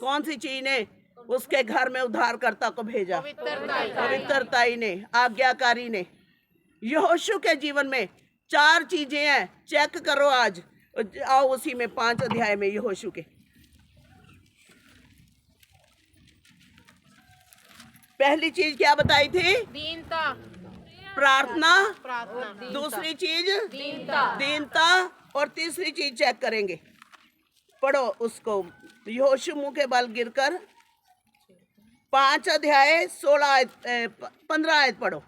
कौन सी चीज ने उसके घर में उद्धारकर्ता को भेजा? पवित्रताई ने, आज्ञाकारी ने। यहोशू के जीवन में 4 चीजें हैं, चेक करो आज। आओ उसी में 5 अध्याय में यहोशू के। पहली चीज क्या बताई थी? दीनता, प्रार्थना। प्रार्थना। दूसरी चीज दीनता। दीनता। और तीसरी चीज चेक करेंगे। पढ़ो उसको, यहोशू मुंह के बल गिरकर 5 अध्याय 15 आयत पढ़ो।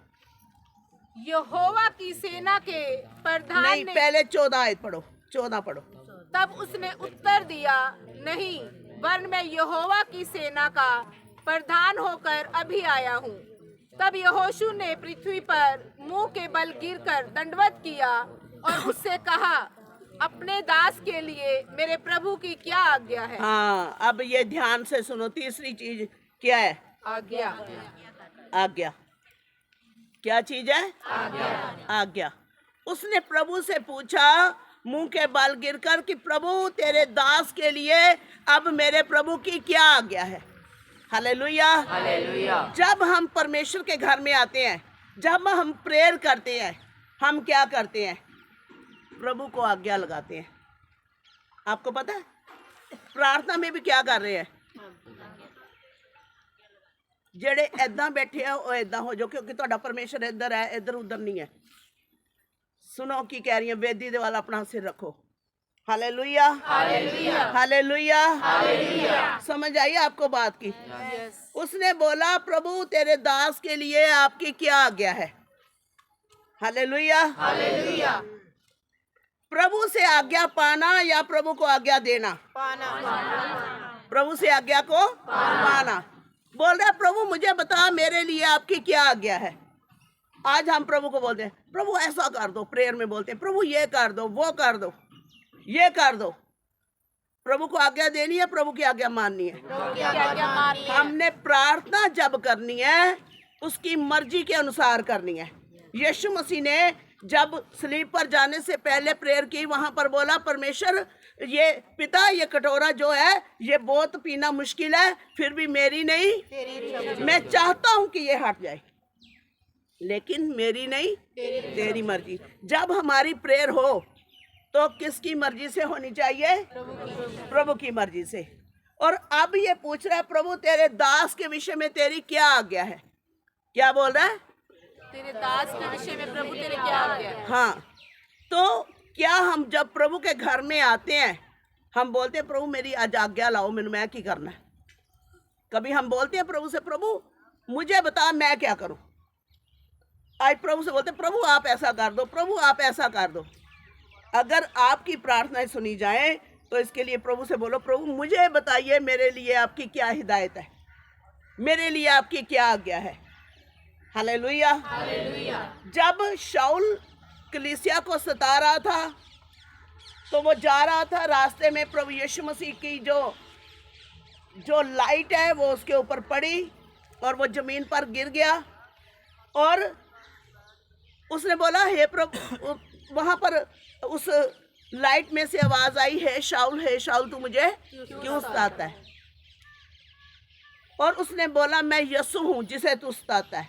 यहोवा की सेना के प्रधान नहीं, ने, पहले 14 आयत पढ़ो, 14 पढ़ो। तब उसने उत्तर दिया, नहीं, वरन मैं यहोवा की सेना का प्रधान होकर अभी आया हूँ। तब यहोशू ने पृथ्वी पर मुंह के बल गिरकर दंडवत किया और उससे कहा, अपने दास के लिए मेरे प्रभु की क्या आज्ञा है? हाँ, अब ये ध्यान से सुनो। तीसरी चीज क्या है? आज्ञा। आज्ञा। क्या चीज है? आज्ञा। उसने प्रभु से पूछा मुंह के बल गिरकर कि प्रभु तेरे दास के लिए अब मेरे प्रभु की क्या आज्ञा है? हालेलुया। जब हम परमेश्वर के घर में आते हैं, जब हम प्रेयर करते हैं, हम क्या करते हैं? प्रभु को आज्ञा लगाते हैं। आपको पता है प्रार्थना में भी क्या कर रहे हैं? ਜਿਹੜੇ ऐदा बैठे हो वो ऐदा हो जाओ, क्योंकि ਤੁਹਾਡਾ परमेश्वर इधर है, इधर उधर नहीं है। सुनो की कह रही है, वेदी दे वाला अपना सिर रखो। हालेलुया। हालेलुया। समझ आई आपको बात की? उसने बोला प्रभु तेरे दास के लिए आपकी क्या आज्ञा है? हालेलुया। प्रभु से आज्ञा पाना या प्रभु को आज्ञा देना? प्रभु से आज्ञा को पाना। बोल रहा प्रभु मुझे बता मेरे लिए आपकी क्या आज्ञा है। आज हम प्रभु को बोलते हैं प्रभु ऐसा कर दो, प्रेयर में बोलते हैं प्रभु ये कर दो, वो कर दो, ये कर दो। प्रभु को आज्ञा देनी है, प्रभु की आज्ञा माननी है। हमने प्रार्थना जब करनी है उसकी मर्जी के अनुसार करनी है। यीशु मसीह ने जब स्लीप पर जाने से पहले प्रेयर की, वहां पर बोला परमेश्वर ये पिता ये कटोरा जो है ये बहुत पीना मुश्किल है, फिर भी मेरी नहीं, मैं चाहता हूं कि ये हट जाए, लेकिन मेरी नहीं तेरी मर्जी। जब हमारी प्रेयर हो तो किसकी मर्जी से होनी चाहिए? प्रभु की मर्जी से। और अब ये पूछ रहा है प्रभु तेरे दास के विषय में तेरी क्या आज्ञा है? क्या बोल रहा है? तेरे दास के विषय में प्रभु तेरी क्या आज्ञा है? हाँ, तो क्या हम जब प्रभु के घर में आते हैं हम बोलते हैं प्रभु मेरी आज आज्ञा लाओ, मैं क्या करना है? कभी हम बोलते हैं प्रभु से प्रभु मुझे बता मैं क्या करूं? आज प्रभु से बोलते हैं प्रभु आप ऐसा कर दो, प्रभु आप ऐसा कर दो। अगर आपकी प्रार्थनाएं सुनी जाए तो इसके लिए प्रभु से बोलो प्रभु मुझे बताइए मेरे लिए आपकी क्या हिदायत है, मेरे लिए आपकी क्या आज्ञा है। हालेलुया। जब शाऊल कलीसिया को सता रहा था तो वो जा रहा था, रास्ते में प्रभु यीशु मसीह की जो लाइट है वो उसके ऊपर पड़ी और वो जमीन पर गिर गया। और उसने बोला हे प्रभु, वहां पर उस लाइट में से आवाज आई हे शाऊल तू मुझे क्यों सताता है? और उसने बोला मैं यीशु हूं जिसे तू सताता है।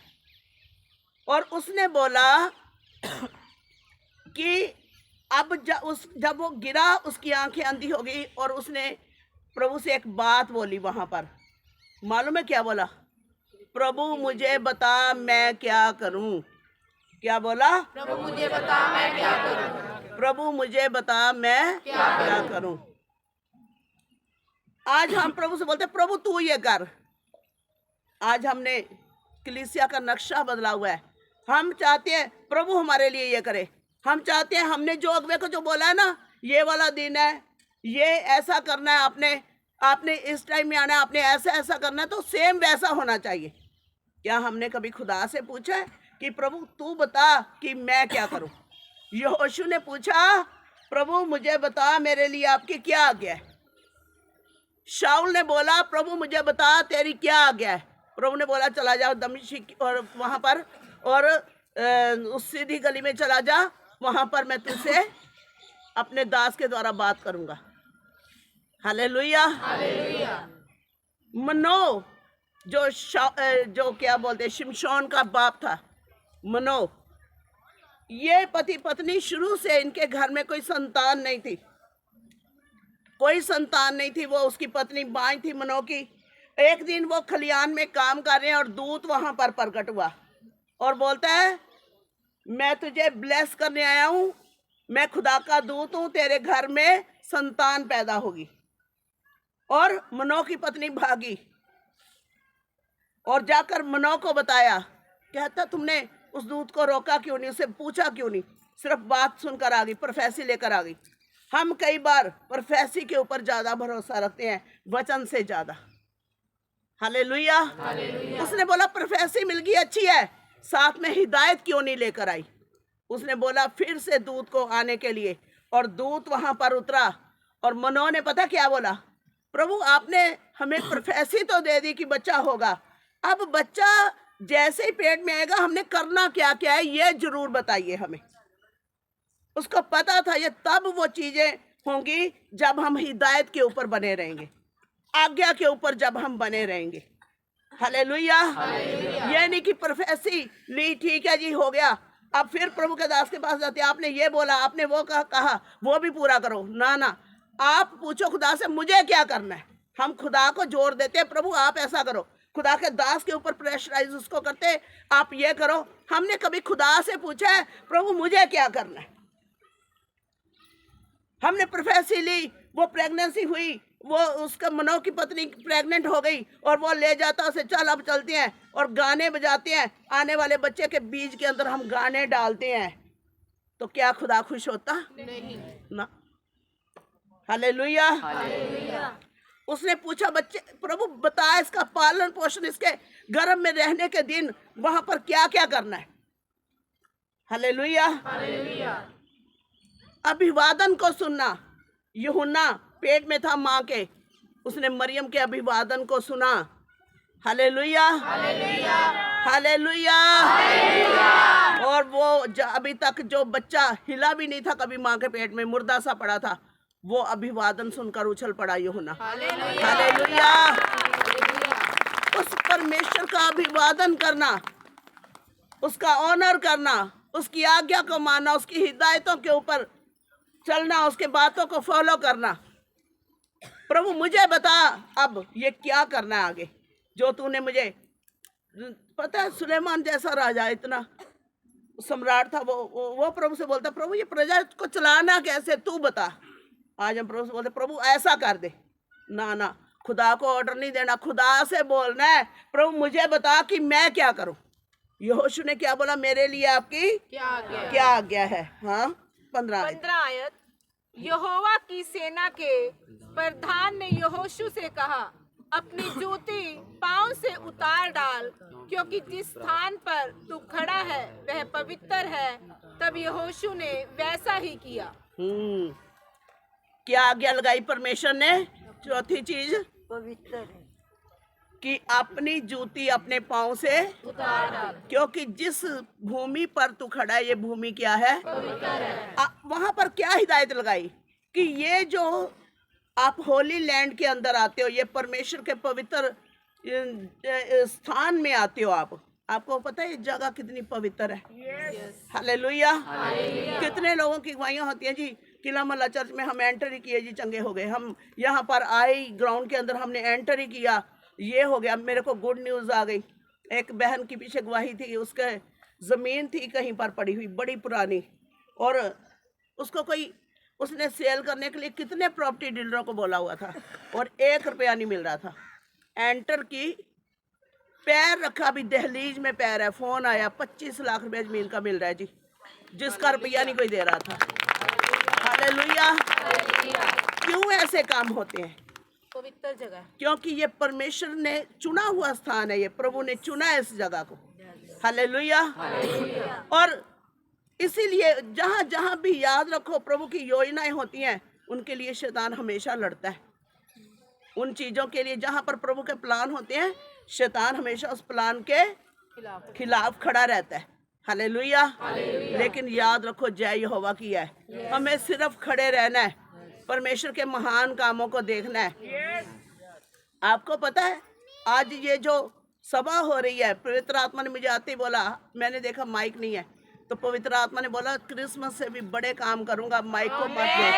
और उसने बोला कि अब जब वो गिरा उसकी आंखें अंधी हो गई और उसने प्रभु से एक बात बोली वहां पर। मालूम है क्या बोला? प्रभु मुझे बता मैं क्या करूं। क्या बोला? प्रभु मुझे बता मैं क्या करूं। प्रभु मुझे बता मैं क्या करूं। आज हम प्रभु से बोलते प्रभु तू ये कर। आज हमने कलीसिया का नक्शा बदला हुआ है। हम चाहते हैं प्रभु हमारे लिए ये करे। हम चाहते हैं हमने जो अगुवे को जो बोला है ना, ये वाला दिन है, ये ऐसा करना है, आपने इस टाइम में आना है, आपने ऐसा ऐसा करना है, तो सेम वैसा होना चाहिए। क्या हमने कभी खुदा से पूछा है कि प्रभु तू बता कि मैं क्या करूं? यहोशू ने पूछा प्रभु मुझे बता मेरे लिए आपकी क्या आज्ञा है। शाऊल ने बोला प्रभु मुझे बता तेरी क्या आज्ञा है। प्रभु ने बोला चला जाओ दमिश्क और वहां पर और उस सीधी गली में चला जा, वहां पर मैं तुझसे अपने दास के द्वारा बात करूंगा। हालेलुया। मनो जो क्या बोलते शिमशोन का बाप था, मनो, ये पति पत्नी शुरू से इनके घर में कोई संतान नहीं थी, कोई संतान नहीं थी। वो उसकी पत्नी बाई थी मनो की। एक दिन वो खलियान में काम कर रहे हैं और दूत वहां पर प्रकट हुआ और बोलता है मैं तुझे ब्लेस करने आया हूं, मैं खुदा का दूत हूं, तेरे घर में संतान पैदा होगी। और मनो की पत्नी भागी और जाकर मनो को बताया। कहता तुमने उस दूत को रोका क्यों नहीं, उसे पूछा क्यों नहीं, सिर्फ बात सुनकर आ गई, प्रोफेसी लेकर आ गई। हम कई बार प्रोफेसी के ऊपर ज्यादा भरोसा रखते हैं वचन से ज्यादा। हालेलुया। उसने बोला प्रोफेसी मिल गई अच्छी है, साथ में हिदायत क्यों नहीं लेकर आई। उसने बोला फिर से दूत को आने के लिए, और दूत वहां पर उतरा और मनो ने पता क्या बोला, प्रभु आपने हमें प्रोफेसी तो दे दी कि बच्चा होगा, अब बच्चा जैसे ही पेट में आएगा हमने करना क्या क्या है ये जरूर बताइए हमें। उसको पता था ये तब वो चीजें होंगी जब हम हिदायत के ऊपर बने रहेंगे, आज्ञा के ऊपर जब हम बने रहेंगे। हालेलुया। ये नहीं कि प्रोफेसी ली ठीक है जी हो गया, अब फिर प्रभु के दास के पास जाते आपने ये बोला आपने वो कहा वो भी पूरा करो। ना ना, आप पूछो खुदा से मुझे क्या करना है। हम खुदा को जोर देते हैं प्रभु आप ऐसा करो, खुदा के दास के ऊपर प्रेशराइज उसको करते आप ये करो। हमने कभी खुदा से पूछा है प्रभु मुझे क्या करना है। हमने प्रोफेसी ली, वो प्रेगनेंसी हुई, वो उसका मनो की पत्नी प्रेग्नेंट हो गई और वो ले जाता उसे चल अब चलते हैं और गाने बजाते हैं, आने वाले बच्चे के बीज के अंदर हम गाने डालते हैं, तो क्या खुदा खुश होता? नहीं ना। हालेलुया। उसने पूछा बच्चे प्रभु बता इसका पालन पोषण, इसके गर्भ में रहने के दिन वहां पर क्या क्या करना है। हालेलुया। अभिवादन को सुनना, यूहन्ना पेट में था माँ के, उसने मरियम के अभिवादन को सुना। हालेलुया। हालेलुया। और वो अभी तक जो बच्चा हिला भी नहीं था कभी माँ के पेट में, मुर्दा सा पड़ा था, वो अभिवादन सुनकर उछल पड़ा यूहन्ना। हालेलुया। उस परमेश्वर का अभिवादन करना, उसका ऑनर करना, उसकी आज्ञा को मानना, उसकी हिदायतों के ऊपर चलना, उसके बातों को फॉलो करना। प्रभु मुझे बता अब ये क्या करना है आगे, जो तूने मुझे पता है। सुलेमान जैसा राजा इतना सम्राट था, वो प्रभु से बोलता प्रभु ये प्रजा को चलाना कैसे तू बता। आज हम प्रभु से बोलते प्रभु ऐसा कर दे। ना ना, खुदा को ऑर्डर नहीं देना, खुदा से बोलना है प्रभु मुझे बता कि मैं क्या करूं। यहोशू ने क्या बोला मेरे लिए आपकी क्या आज्ञा है। हाँ 15 आयत। यहोवा की सेना के प्रधान ने यहोशू से कहा अपनी जूती पांव से उतार डाल, क्योंकि जिस स्थान पर तू खड़ा है वह पवित्र है। तब यहोशू ने वैसा ही किया। क्या आज्ञा लगाई परमेश्वर ने? चौथी चीज पवित्र है कि अपनी जूती अपने पांव से उतार डाल, क्योंकि जिस भूमि पर तू खड़ा है ये भूमि क्या है? पवित्र है। वहां पर क्या हिदायत लगाई कि ये जो आप होली लैंड के अंदर आते हो, ये परमेश्वर के पवित्र स्थान में आते हो आप, आपको पता है ये जगह कितनी पवित्र है? हालेलुया। कितने लोगों की गवाहियां होती हैं जी, किला महला चर्च में हम एंटर ही किए जी, चंगे हो गए। हम यहाँ पर आए ग्राउंड के अंदर, हमने एंटर ही किया, ये हो गया। मेरे को गुड न्यूज़ आ गई। एक बहन की पीछे गवाही थी, उसके ज़मीन थी कहीं पर पड़ी हुई बड़ी पुरानी, और उसको कोई, उसने सेल करने के लिए कितने प्रॉपर्टी डीलरों को बोला हुआ था और 1 रुपया नहीं मिल रहा था। एंटर की, पैर रखा, भी दहलीज में पैर है, फोन आया 25 लाख रुपए जमीन का मिल रहा है जी, जिसका रुपया नहीं कोई दे रहा था। हालेलुया। क्यों ऐसे काम होते हैं? पवित्र जगह, क्योंकि ये परमेश्वर ने चुना हुआ स्थान है, ये प्रभु ने चुना है इस जगह को। हालेलुया। और इसीलिए जहाँ जहाँ भी, याद रखो, प्रभु की योजनाएं होती हैं, उनके लिए शैतान हमेशा लड़ता है। उन चीज़ों के लिए जहाँ पर प्रभु के प्लान होते हैं, शैतान हमेशा उस प्लान के खिलाफ खड़ा रहता है। हालेलुया। लेकिन याद रखो, जय यहोवा की है। हमें सिर्फ खड़े रहना है, परमेश्वर के महान कामों को देखना है। आपको पता है आज ये जो सभा हो रही है, पवित्र आत्मा ने मुझे आते ही बोला, मैंने देखा माइक नहीं है, तो पवित्र आत्मा ने बोला क्रिसमस से भी बड़े काम करूंगा, माइक को मत देखो।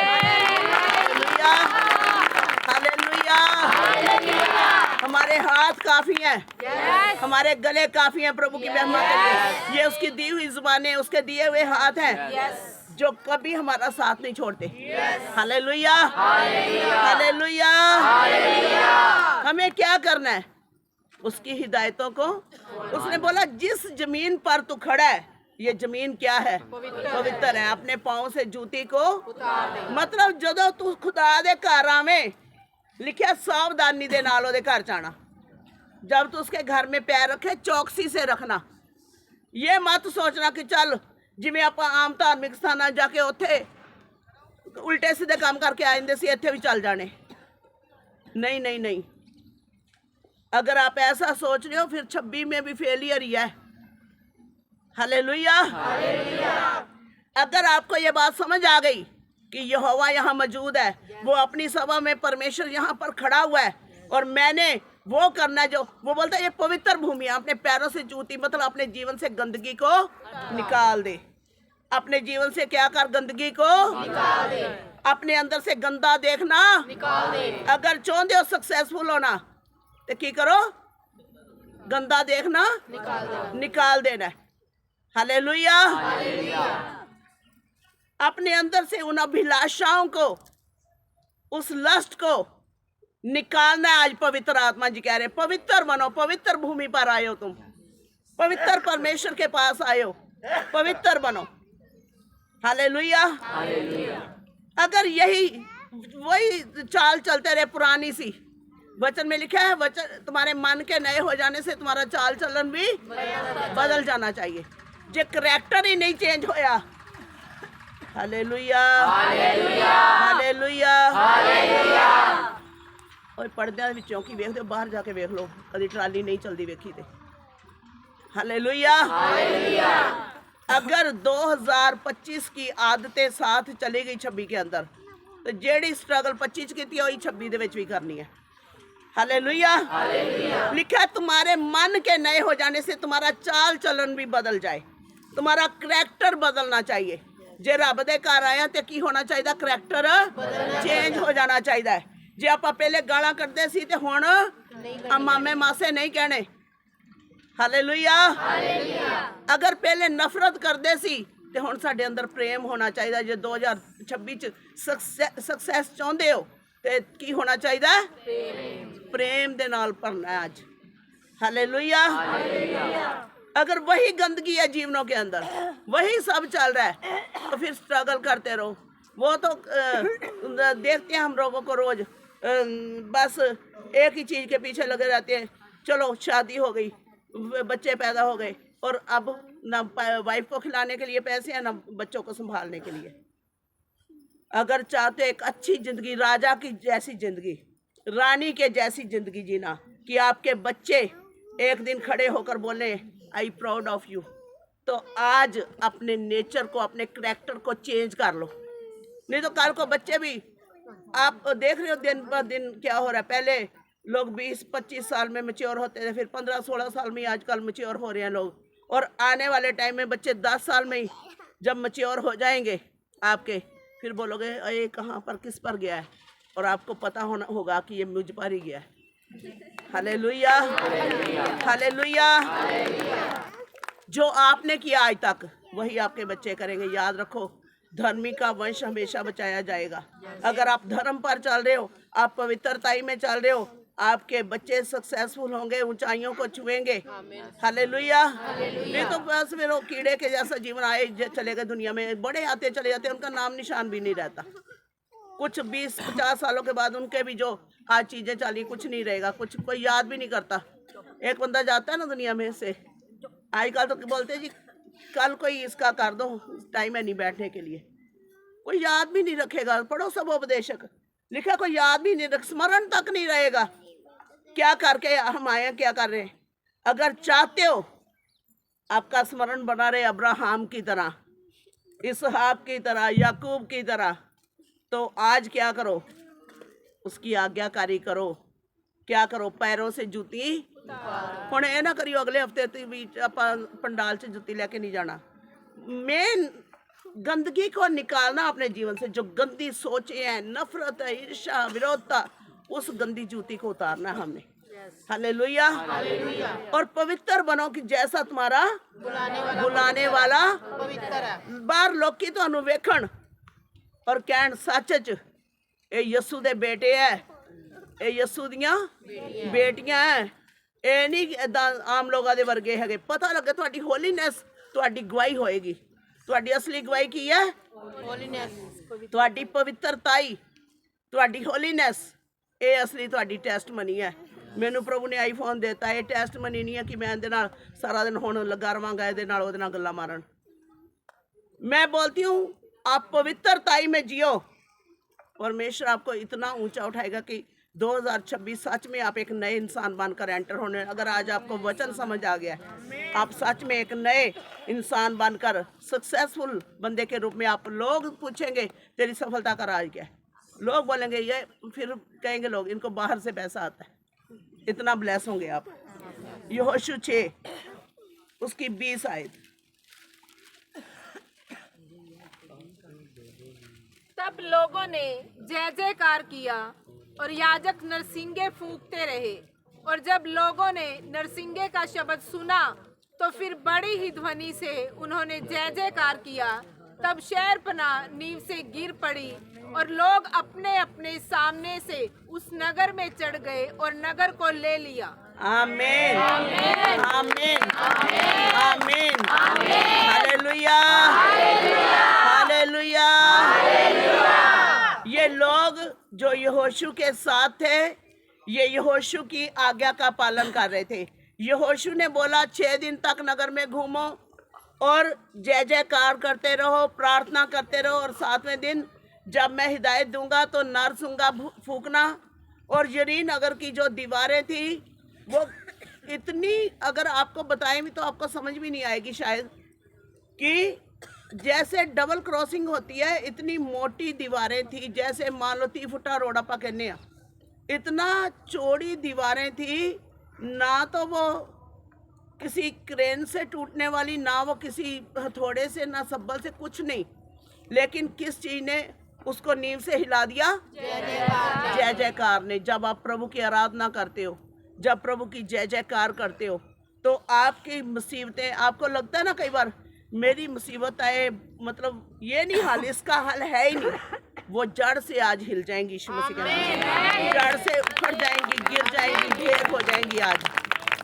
हालेलुया। हमारे हाथ काफी हैं, हमारे गले काफी हैं प्रभु की महिमा के लिए। ये उसकी दी हुई जुबानें, उसके दिए हुए हाथ हैं जो कभी हमारा साथ नहीं छोड़ते। हालेलुया। हालेलुया। हमें क्या करना है? उसकी हिदायतों को, उसने बोला जिस जमीन पर तू खड़ा है, ये जमीन क्या है? पवित्र है। अपने पाँव से जूती को मतलब जदों तू खुदा दे घर आवे, लिखिया सावधानी दे नाल ओदे घर जाना। जब तू उसके घर में पैर रखे, चौकसी से रखना। ये मत सोचना कि चल जिमें आप आम धार्मिक स्थान जाके उत्थे उल्टे सीधे काम करके आएंदे सी, इत्थे भी चल जाने। नहीं नहीं नहीं, अगर आप ऐसा सोच रहे हो, फिर 26 में भी फेलियर ही है। हालेलुया। अगर आपको ये बात समझ आ गई कि यहोवा यहाँ मौजूद है, वो अपनी सभा में, परमेश्वर यहाँ पर खड़ा हुआ है, और मैंने वो करना है जो वो बोलता है, ये पवित्र भूमि है। अपने पैरों से जूती मतलब अपने जीवन से गंदगी को निकाल दे। अपने जीवन से क्या कर? गंदगी को निकाल दे। अपने अंदर से गंदा देखना निकाल दे। अगर चाहते हो सक्सेसफुल होना तो की करो? गंदा देखना निकाल देना। हालेलुया। अपने अंदर से उन अभिलाषाओं को, उस लस्ट को निकालना है। आज पवित्र आत्मा जी कह रहे, पवित्र बनो। पवित्र भूमि पर आए हो तुम, पवित्र परमेश्वर के पास आए हो, पवित्र बनो। हालेलुया। अगर यही वही चाल चलते रहे पुरानी सी, वचन में लिखा है, वचन तुम्हारे मन के नए हो जाने से तुम्हारा चाल चलन भी बदल जाना चाहिए। जे करैक्टर ही नहीं चेंज होया। हालेलुया। हालेलुया। हालेलुया। और पर्दे विचों की वेख दो, बाहर जाके वेख लो, कभी ट्राली नहीं चलती वेखी थे। हालेलुया। अगर 2025 की आदतें साथ चली गई 26 के अंदर, तो जेड़ी स्ट्रगल 25 की थी वही 26 दे विच भी करनी है। हालेलुया। लिखा है तुम्हारे मन के नए हो जाने से तुम्हारा चाल चलन भी बदल जाए, तुम्हारा करैक्टर बदलना चाहिए। जे रब दे घर आया तो की होना चाहिए? करैक्टर चेंज हो जाना चाहिए। जे आप पहले गाला कटते सी ते हुण मामे मासे नहीं कहने। हालेलुया। अगर पहले नफरत करते सी ते हुण साडे अंदर प्रेम होना चाहिए। जे 2026 च सक्सैस चाहते हो ते की होना चाहिए? प्रेम दे नाल भरना है आज। हालेलुया। अगर वही गंदगी है जीवनों के अंदर, वही सब चल रहा है, तो फिर स्ट्रगल करते रहो। वो तो देखते हैं हम लोगों को रोज, बस एक ही चीज़ के पीछे लगे रहते हैं। चलो शादी हो गई, बच्चे पैदा हो गए, और अब ना वाइफ को खिलाने के लिए पैसे हैं, ना बच्चों को संभालने के लिए। अगर चाहते एक अच्छी ज़िंदगी, राजा की जैसी ज़िंदगी, रानी के जैसी ज़िंदगी जीना, कि आपके बच्चे एक दिन खड़े होकर बोले आई प्राउड ऑफ यू, तो आज अपने नेचर को, अपने करैक्टर को चेंज कर लो। नहीं तो कल को बच्चे भी, आप देख रहे हो दिन ब दिन क्या हो रहा है। पहले लोग 20-25 साल में मैच्योर होते थे, फिर 15-16 साल में ही आजकल मैच्योर हो रहे हैं लोग। और आने वाले टाइम में बच्चे 10 साल में ही जब मैच्योर हो जाएंगे आपके, फिर बोलोगे ये कहाँ पर किस पर गया है, और आपको पता होगा कि ये मुझ पर ही गया है। Hallelujah, hallelujah. जो आपने किया आज तक वही आपके बच्चे करेंगे। याद रखो, धर्मी का वंश हमेशा बचाया जाएगा। अगर आप धर्म पर चल रहे हो, आप पवित्रताई में चल रहे हो, आपके बच्चे सक्सेसफुल होंगे, ऊंचाइयों को छुएंगे। हालेलुया। नहीं तो बस फिर वो कीड़े के जैसा जीवन आए चले गए दुनिया में, बड़े आते चले जाते, उनका नाम निशान भी नहीं रहता। कुछ 20-50 सालों के बाद उनके भी जो आज चीजें चली कुछ नहीं रहेगा, कुछ कोई याद भी नहीं करता। एक बंदा जाता है ना दुनिया में से, आजकल तो बोलते जी कल कोई इसका कर दो, टाइम है नहीं बैठने के लिए, कोई याद भी नहीं रखेगा। पढ़ो सब उपदेशक, लिखा कोई याद भी नहीं रख, स्मरण तक नहीं रहेगा क्या करके हम आए हैं, क्या कर रहे हैं। अगर चाहते हो आपका स्मरण बना रहे अब्राहम की तरह, इसहाक की तरह, याकूब की तरह, तो आज क्या करो, उसकी आज्ञाकारी करो। क्या करो, पैरों से जूती हुण ये ना करियो अगले हफ्ते भी पंडाल से जुत्ती लेके नहीं जाना। मेन गंदगी को निकालना अपने जीवन से, जो गंदी सोचे हैं, नफरत है, ईर्ष्या, विरोधता, उस गंदी जूती को उतारना हमने। हालेलुया। और पवित्र बनो कि जैसा तुम्हारा बुलाने वाला पवित्र है। बार लोग की तो अनुवेखण और कहन सच च ये यस्सू दे बेटे है, ये यस्सू दियां बेटियां है, ये नहीं आम लोगों के वर्गे है। पता लगे तुहाडी होलीनेस, तुहाडी गवाही होएगी। तुहाडी असली गवाही की है होलीनेस, तुहाडी पवित्रताई, तुहाडी होलीनेस, ये असली तुहाडी टेस्टमनी है। मैनू प्रभु ने आईफोन देता है, टेस्टमनी नहीं है कि मैं इहदे नाल सारा दिन हुण लगा रवांगा, इहदे नाल उहदे नाल गल्लां मारन। मैं बोलती हूँ आप पवित्रताई में जियो, परमेश्वर आपको इतना ऊंचा उठाएगा कि 2026 सच में आप एक नए इंसान बनकर एंटर होने। अगर आज आपको वचन समझ आ गया, आप सच में एक नए इंसान बनकर सक्सेसफुल बंदे के रूप में, आप लोग पूछेंगे तेरी सफलता का राज क्या है, लोग बोलेंगे ये, फिर कहेंगे लोग इनको बाहर से पैसा आता है। इतना ब्लेस होंगे आप। यहोशू 6 उसकी 20 आयत। तब लोगों ने जय जयकार किया और याजक नरसिंगे फूंकते रहे, और जब लोगों ने नरसिंगे का शब्द सुना तो फिर बड़ी ही ध्वनि से उन्होंने जय जयकार किया। तब शहरपना नींव से गिर पड़ी और लोग अपने अपने सामने से उस नगर में चढ़ गए और नगर को ले लिया। आमीन, आमीन, आमीन, आमीन, हालेलुया, हालेलुया। ये लोग जो यहोशू के साथ थे, ये यहोशू की आज्ञा का पालन कर रहे थे। यहोशू ने बोला 6 दिन तक नगर में घूमो और जय जयकार करते रहो, प्रार्थना करते रहो, और 7वें दिन जब मैं हिदायत दूंगा तो नरसुंगा फूकना। और यरीन नगर की जो दीवारें थी वो इतनी, अगर आपको बताएं भी तो आपको समझ भी नहीं आएगी शायद, कि जैसे डबल क्रॉसिंग होती है, इतनी मोटी दीवारें थी, जैसे मान लो 30 फुटा रोड आप कहने, इतना चौड़ी दीवारें थी। ना तो वो किसी क्रेन से टूटने वाली, ना वो किसी हथौड़े से, ना सब्बल से, कुछ नहीं। लेकिन किस चीज ने उसको नींव से हिला दिया? जय जयकार ने। जब आप प्रभु की आराधना करते हो, जब प्रभु की जय जयकार करते हो, तो आपकी मुसीबतें, आपको लगता है ना कई बार मेरी मुसीबत आए, मतलब ये नहीं हाल, इसका हल है ही नहीं, वो जड़ से आज हिल जाएंगी यीशु मसीह के नाम से। जड़ से उखड़ जाएंगी, गिर जाएंगी, ढेर हो जाएंगी आज।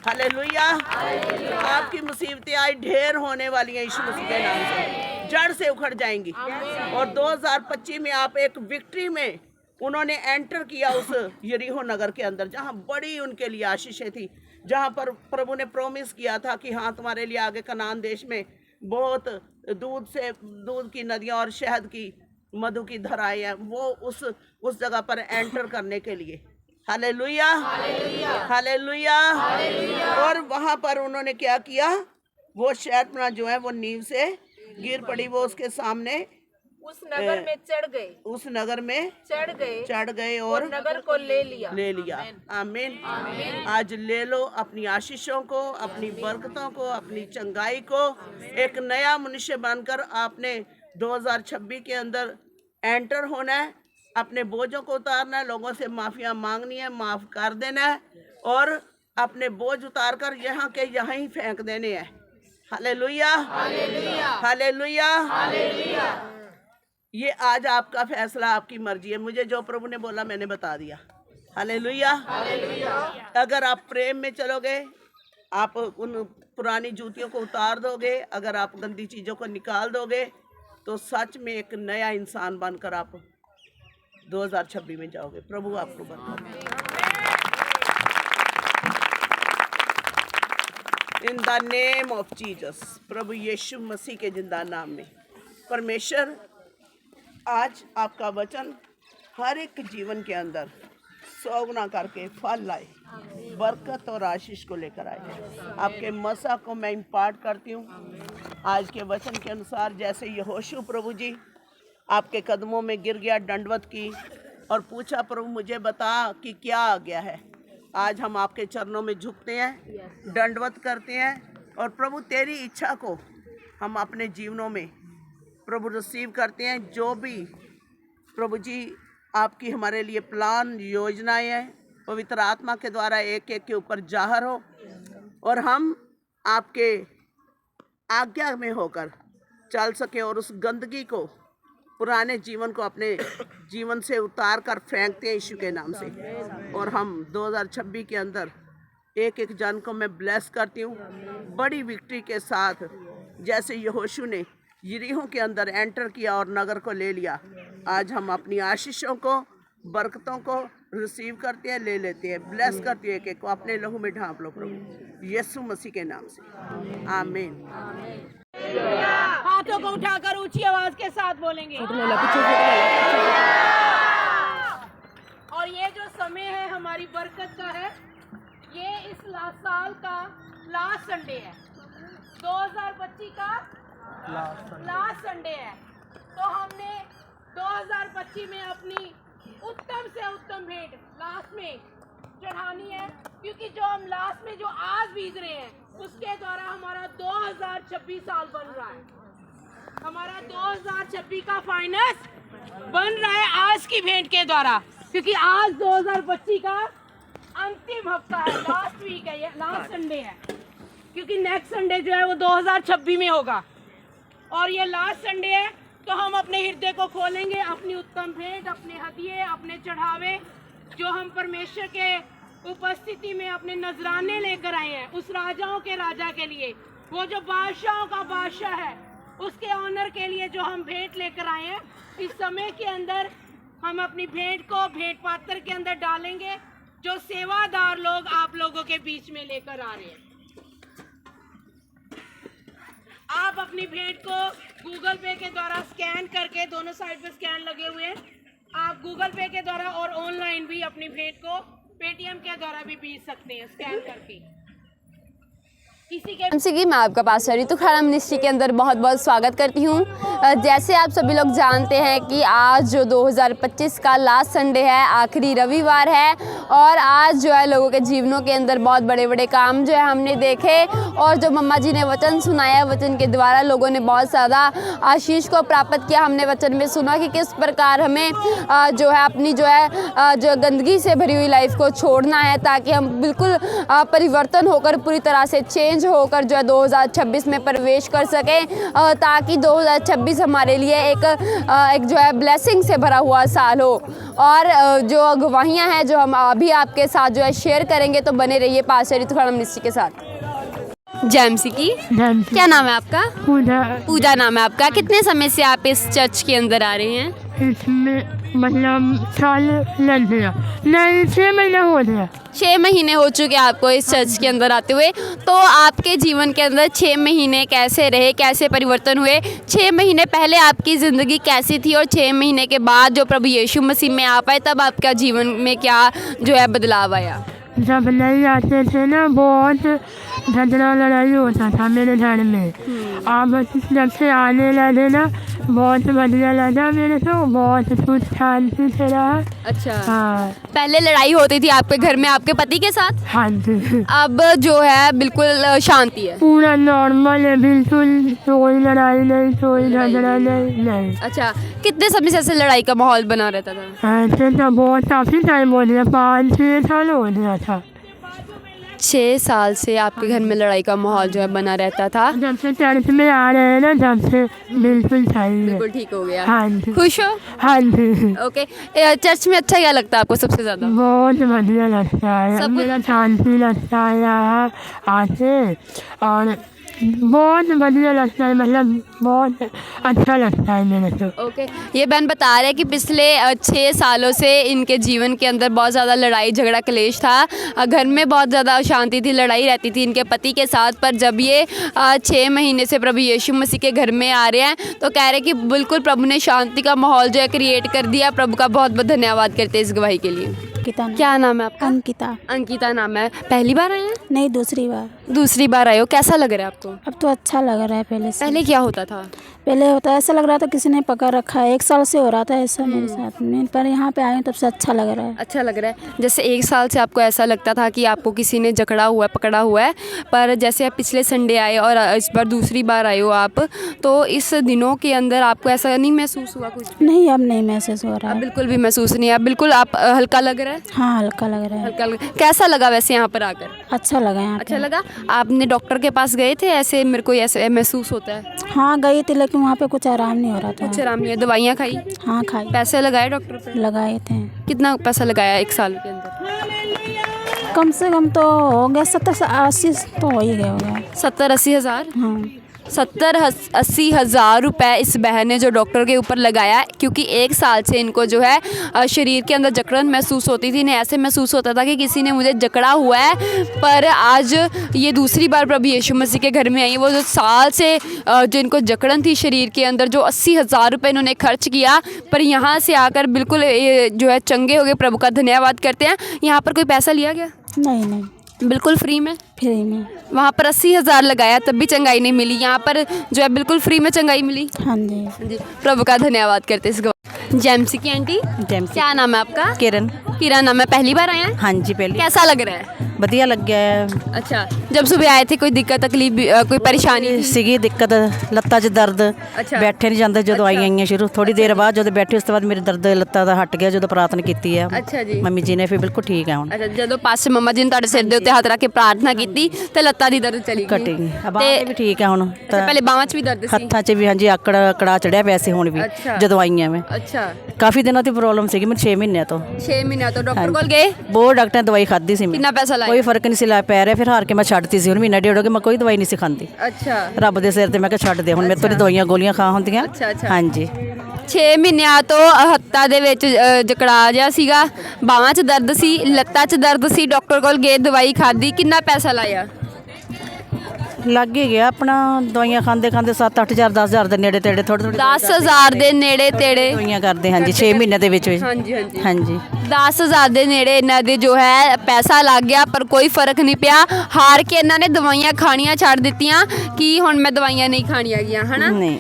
हालेलुया। आपकी मुसीबतें आज ढेर होने वाली हैं यीशु मसीह के नाम से, जड़ से उखड़ जाएंगी। और 2025 में आप एक विक्ट्री में उन्होंने एंटर किया उस यरीहो नगर के अंदर, जहां बड़ी उनके लिए आशीषें थी, जहां पर प्रभु ने प्रॉमिस किया था कि हाँ तुम्हारे लिए आगे कनान देश में बहुत दूध की नदियां और शहद की, मधु की धाराएं हैं। वो उस जगह पर एंटर करने के लिए, हालेलुया, हालेलुया। और वहां पर उन्होंने क्या किया, वो शहरपना जो है वो नींव से गिर पड़ी, वो उसके सामने उस नगर में चढ़ गए उस नगर में चढ़ गए और नगर को ले लिया। आमीन। आज ले लो अपनी आशीषों को, अपनी बरकतों को, अपनी चंगाई को। एक नया मनुष्य बनकर आपने 2026 के अंदर एंटर होना है। अपने बोझों को उतारना है, लोगों से माफिया मांगनी है, माफ कर देना है और अपने बोझ उतार कर यहाँ के यहाँ ही फेंक देने हैं। Hallelujah, hallelujah, hallelujah. ये आज आपका फैसला, आपकी मर्जी है। मुझे जो प्रभु ने बोला मैंने बता दिया। हालेलुया। अगर आप प्रेम में चलोगे, आप उन पुरानी जूतियों को उतार दोगे, अगर आप गंदी चीजों को निकाल दोगे, तो सच में एक नया इंसान बनकर आप 2026 में जाओगे। प्रभु आपको बरकत दे। In the name of Jesus, प्रभु यीशु मसीह के जिंदा नाम में परमेश्वर आज आपका वचन हर एक जीवन के अंदर 100 गुना करके फल लाए, बरकत और आशीष को लेकर आए। आपके मसा को मैं इम्पार्ट करती हूँ आज के वचन के अनुसार। जैसे यहोशू प्रभु जी आपके कदमों में गिर गया, दंडवत की और पूछा प्रभु मुझे बता कि क्या आ गया है। आज हम आपके चरणों में झुकते हैं, दंडवत करते हैं और प्रभु तेरी इच्छा को हम अपने जीवनों में प्रभु रिसीव करते हैं। जो भी प्रभु जी आपकी हमारे लिए प्लान योजनाएं हैं, पवित्र आत्मा के द्वारा एक एक के ऊपर जाहिर हो और हम आपके आज्ञा में होकर चल सके और उस गंदगी को, पुराने जीवन को अपने जीवन से उतार कर फेंकते हैं यीशु के नाम से। और हम 2026 के अंदर एक एक जन को मैं ब्लेस करती हूँ बड़ी विक्ट्री के साथ। जैसे यहोशू ने यरीहो के अंदर एंटर किया और नगर को ले लिया, आज हम अपनी आशीषों को, बरकतों को रिसीव करते हैं, ले लेते हैं, ब्लेस करते हैं। एक एक को अपने लहू में ढांप लो प्रभु यीशु मसीह के नाम से, आमीन। हाथों को उठाकर ऊंची आवाज के साथ बोलेंगे। और ये जो समय है हमारी बरकत का है, ये इस साल का लास्ट संडे है, 2025 का लास्ट संडे है। तो हमने 2025 में अपनी उत्तम से उत्तम भेंट लास्ट में चढ़ानी है, क्योंकि जो हम लास्ट में जो आज बीत रहे हैं उसके द्वारा हमारा 2026 साल बन रहा है। हमारा 2026 का फाइनेंस बन रहा है आज की भेंट के द्वारा, क्योंकि आज 2025 का अंतिम हफ्ता है, लास्ट वीक है, ये लास्ट संडे है, क्योंकि नेक्स्ट संडे जो है वो 2026 में होगा और ये लास्ट संडे है। तो हम अपने हृदय को खोलेंगे, अपनी उत्तम भेंट, अपने हदिये, अपने चढ़ावे जो हम परमेश्वर के उपस्थिति में अपने नजराने लेकर आए हैं, उस राजाओं के राजा के लिए, वो जो बादशाहों का बादशाह है उसके ऑनर के लिए जो हम भेंट लेकर आए हैं, इस समय के अंदर हम अपनी भेंट को भेंट पात्र के अंदर डालेंगे जो सेवादार लोग आप लोगों के बीच में लेकर आ रहे हैं। आप अपनी भेंट को गूगल पे के द्वारा स्कैन करके, दोनों साइड पे स्कैन लगे हुए हैं, आप गूगल पे के द्वारा और ऑनलाइन भी अपनी भेंट को पेटीएम के द्वारा भी भेज सकते हैं स्कैन करके। जैसे कि मैं आपका पास्टर ऋतु खाड़ा मिनिस्ट्री के अंदर बहुत बहुत स्वागत करती हूँ। जैसे आप सभी लोग जानते हैं कि आज जो 2025 का लास्ट संडे है, आखिरी रविवार है और आज जो है लोगों के जीवनों के अंदर बहुत बड़े बड़े काम जो है हमने देखे और जो मम्मा जी ने वचन सुनाया, वचन के द्वारा लोगों ने बहुत ज़्यादा आशीष को प्राप्त किया। हमने वचन में सुना कि किस प्रकार हमें जो है अपनी जो गंदगी से भरी हुई लाइफ को छोड़ना है ताकि हम बिल्कुल परिवर्तन होकर पूरी तरह से चेंज होकर जो है 2026 में प्रवेश कर सकें, ताकि 2026 हमारे लिए एक जो है ब्लेसिंग से भरा हुआ साल हो। और जो गवाहियाँ हैं जो हम अभी आपके साथ जो है शेयर करेंगे, तो बने रहिए पास्टर ऋतु खाड़ा मिनिस्ट्री के साथ। जैमसी की क्या नाम है आपका? पूजा नाम है आपका। कितने समय से आप इस चर्च के अंदर आ रहे हैं? इसमें मतलब साल लग गया, नहीं 6 महीने हो गया। 6 महीने हो चुके आपको इस चर्च के अंदर आते हुए। तो आपके जीवन के अंदर 6 महीने कैसे रहे, कैसे परिवर्तन हुए? 6 महीने पहले आपकी ज़िंदगी कैसी थी और 6 महीने के बाद जो प्रभु यीशु मसीह में आप आए तब आपका जीवन में क्या जो है बदलाव आया? जब नहीं आते थे ना, बहुत झगड़ा लड़ाई होता था मेरे घर में। अब जब से आने लगे ना बहुत बढ़िया लगा मेरे को, बहुत सुख शांति से रहा। अच्छा, हाँ पहले लड़ाई होती थी आपके घर में आपके पति के साथ, हाँ जी, अब जो है बिल्कुल शांति है। पूरा नॉर्मल है बिल्कुल, कोई लड़ाई नहीं, कोई झगड़ा नहीं। अच्छा, कितने समय से ऐसे लड़ाई का माहौल बना रहता था? ऐसे तो बहुत काफ़ी टाइम हो गया, 5-6 साल हो गया था। 6 साल से आपके घर में लड़ाई का माहौल जो है बना रहता था। जब से चर्च में आ रहे हैं ना, जब से बिल्कुल सही है। बिल्कुल ठीक हो गया। हाँ जी, खुश हो? हाँ जी, ओके। चर्च में अच्छा क्या लगता है आपको सबसे ज़्यादा? बहुत बढ़िया लगता है, सब कुछ- मेरा शांति लगता है यहाँ आके, और बहुत बढ़िया लगता है, मतलब बहुत अच्छा लगता है मेरे को। ओके, ये बहन बता रहे हैं कि पिछले 6 सालों से इनके जीवन के अंदर बहुत ज़्यादा लड़ाई झगड़ा क्लेश था। घर में बहुत ज़्यादा अशांति थी, लड़ाई रहती थी इनके पति के साथ। पर जब ये 6 महीने से प्रभु यीशु मसीह के घर में आ रहे हैं तो कह रहे हैं कि बिल्कुल प्रभु ने शांति का माहौल जो है क्रिएट कर दिया। प्रभु का बहुत बहुत धन्यवाद करते हैं इस गवाही के लिए। अंकिता नाम। क्या नाम है आपका? अंकिता। अंकिता नाम है। पहली बार आए हैं? नहीं, दूसरी बार। दूसरी बार आए हो, कैसा लग रहा है आपको? अब तो अच्छा लग रहा है पहले से। पहले क्या होता था? पहले होता ऐसा लग रहा था किसी ने पकड़ रखा है, 1 साल से हो रहा था ऐसा मेरे साथ में, पर यहाँ पे आए तब से अच्छा लग रहा है। अच्छा लग रहा है। जैसे 1 साल से आपको ऐसा लगता था कि आपको किसी ने जकड़ा हुआ है, पकड़ा हुआ है, पर जैसे आप पिछले संडे आए और इस बार दूसरी बार आए हो आप, तो इस दिनों के अंदर आपको ऐसा नहीं महसूस हुआ कुछ? नहीं, अब नहीं महसूस हो रहा अब है। बिल्कुल भी महसूस नहीं है, अब बिल्कुल आप हल्का लग रहा है? हाँ, हल्का लग रहा है। हल्का लग। कैसा लगा वैसे यहाँ पर आकर? अच्छा लगा यहाँ अच्छा पे। लगा। आपने डॉक्टर के पास गए थे? ऐसे मेरे को ऐसे महसूस होता है। हाँ, गई थी, लेकिन वहाँ पे कुछ आराम नहीं हो रहा था। कुछ आराम नहीं है। दवाइयाँ खाई? हाँ, खाई, पैसे लगाए डॉक्टर पे? लगाए थे। कितना पैसा लगाया 1 साल के अंदर? कम से कम तो हो गया 70 से 80 तो हो ही गया होगा। 70-80 हज़ार? हाँ, 70-80 हज़ार रुपये इस बहन ने जो डॉक्टर के ऊपर लगाया, क्योंकि 1 साल से इनको जो है शरीर के अंदर जकड़न महसूस होती थी। इन्हें ऐसे महसूस होता था कि किसी ने मुझे जकड़ा हुआ है। पर आज ये दूसरी बार प्रभु यीशु मसीह के घर में आई। वो जो साल से जो इनको जकड़न थी शरीर के अंदर, जो 80 हज़ार रुपये इन्होंने खर्च किया, पर यहाँ से आकर बिल्कुल ये जो है चंगे हो गए। प्रभु का धन्यवाद करते हैं। यहाँ पर कोई पैसा लिया गया? नहीं नहीं, बिल्कुल फ्री में? फ्री में। वहाँ पर 80 हज़ार लगाया तब भी चंगाई नहीं मिली, यहाँ पर जो है बिल्कुल फ्री में चंगाई मिली। हाँ जी। जी, प्रभु का धन्यवाद करते इस जेमसी की आंटी। जेमसी। क्या नाम है आपका? किरण। किरण नाम है। पहली बार आए हैं? हाँ जी, पहले कैसा लग रहा है? ਵਧੀਆ ਲੱਗਿਆ ਹੈ। अच्छा, जब सुबह आए थे कोई दिक्कत तकलीफ कोई परेशानी थी? ਸੀਗੀ ਦਿੱਕਤ, ਲੱਤਾਂ 'ਚ ਦਰਦ, ਅੱਛਾ। ਬੈਠੇ ਨਹੀਂ ਜਾਂਦੇ ਜਦੋਂ ਆਈਆਂ ਸ਼ੁਰੂ। ਥੋੜੀ ਦੇਰ ਬਾਅਦ ਜਦੋਂ ਬੈਠੇ ਉਸ ਤੋਂ ਬਾਅਦ ਮੇਰੇ ਦਰਦ ਲੱਤਾਂ ਦਾ ਹਟ ਗਿਆ ਜਦੋਂ ਪ੍ਰਾਰਥਨਾ ਕੀਤੀ ਹੈ ਅੱਛਾ ਜੀ। ਮੰਮੀ ਜੀ ਨੇ, ਫਿਰ ਬਿਲਕੁਲ ਠੀਕ ਹੈ ਹੁਣ। ਅੱਛਾ, ਜਦੋਂ ਪਾਸਟਰ ਮੰਮਾ ਜੀ ਨੇ ਤੁਹਾਡੇ ਸਿਰ ਦੇ ਉੱਤੇ ਹੱਥ ਰੱਖ ਕੇ ਪ੍ਰਾਰਥਨਾ ਕੀਤੀ ਤੇ ਲੱਤਾਂ ਦੀ ਦਰਦ ਚਲੀ ਗਈ? ਘਟੀ ਬਾਹਾਂ 'ਤੇ ਵੀ ਠੀਕ ਹੈ ਹੁਣ ਅੱਛਾ, ਤਾਂ। ਪਹਿਲੇ ਬਾਹਾਂ 'ਚ ਵੀ ਦਰਦ ਸੀ? ਹੱਥਾਂ 'ਚ ਵੀ ਹਾਂਜੀ ਆਕੜਾ ਚੜਿਆ ਪਿਆ ਸੀ ਹੁਣ ਵੀ ਅੱਛਾ। ਜਦੋਂ ਆਈਆਂ ਮੈਂ। ਅੱਛਾ, ਕਾਫੀ ਦਿਨਾਂ ਦੀ ਪ੍ਰੋਬਲਮ ਸੀਗੀ ਮੈਨੂੰ, 6 ਮਹੀਨਿਆਂ ਤੋਂ। 6 ਮਹੀਨਿਆਂ ਤੋਂ ਡਾਕਟਰ ਕੋਲ ਗਏ? ਬਹੁਤ ਡਾਕਟਰਾਂ ਨੇ ਦਵਾਈ ਖਾਧੀ ਸੀ ਮੈਂ, ਕਿੰਨਾ ਪੈਸਾ ਲਾਇਆ? ਕੋਈ ਫਰਕ ਨਹੀਂ ਸੀ ਲਾ ਪੈ ਰਿਹਾ। ਫਿਰ ਹਾਰ ਕੇ ਮੈਂ ਛੱਡਤੀ ਸੀ, ਹੁਣ ਮਹੀਨਾ ਡੇਢ ਹੋ ਗਿਆ ਮੈਂ ਕੋਈ ਦਵਾਈ ਨਹੀਂ ਸੀ ਖਾਂਦੀ। ਅੱਛਾ ਰੱਬ ਦੇ ਸਿਰ ਤੇ ਮੈਂ ਕਿਹਾ ਛੱਡ ਦੇ ਹੁਣ, ਮੇਰੇ ਤੋਂ ਨਹੀਂ ਦਵਾਈਆਂ ਗੋਲੀਆਂ ਖਾ ਹੁੰਦੀਆਂ। ਅੱਛਾ, ਅੱਛਾ। ਹਾਂਜੀ 6 ਮਹੀਨਿਆਂ ਤੋਂ ਹੱਥਾਂ ਦੇ ਵਿੱਚ ਜਕੜਾ ਜਿਹਾ ਸੀਗਾ, ਬਾਹਾਂ 'ਚ ਦਰਦ ਸੀ, ਲੱਤਾਂ 'ਚ ਦਰਦ ਸੀ, ਡਾਕਟਰ ਕੋਲ ਗਏ, ਦਵਾਈ ਖਾਧੀ। ਕਿੰਨਾ ਪੈਸਾ ਲਾਇਆ? ਲੱਗ ਹੀ ਗਿਆ ਆਪਣਾ, ਦਵਾਈਆਂ ਖਾਂਦੇ 7-8 ਹਜ਼ਾਰ 10 ਹਜ਼ਾਰ ਦੇ ਨੇੜੇ ਤੇੜੇ ਥੋੜੇ 10,000 ਦੇ ਨੇੜੇ ਤੇੜੇ ਦਵਾਈਆਂ ਕਰਦੇ ਹਾਂਜੀ 6 ਮਹੀਨੇ ਦੇ ਵਿੱਚ ਹਾਂਜੀ ਹਾਂਜੀ ਹਾਂਜੀ 10,000 ਦੇ ਨੇੜੇ ਇਹਨਾਂ ਦੇ ਜੋ ਹੈ ਪੈਸਾ ਲੱਗ ਗਿਆ, ਪਰ ਕੋਈ ਫਰਕ ਨਹੀਂ ਪਿਆ। ਹਾਰ ਕੇ ਇਹਨਾਂ ਨੇ ਦਵਾਈਆਂ ਖਾਣੀਆਂ ਛੱਡ ਦਿੱਤੀਆਂ ਕਿ ਹੁਣ ਮੈਂ ਦਵਾਈਆਂ ਨਹੀਂ ਖਾਣੀਆਂ ਗੀਆਂ, ਹਨਾ। ਨਹੀਂ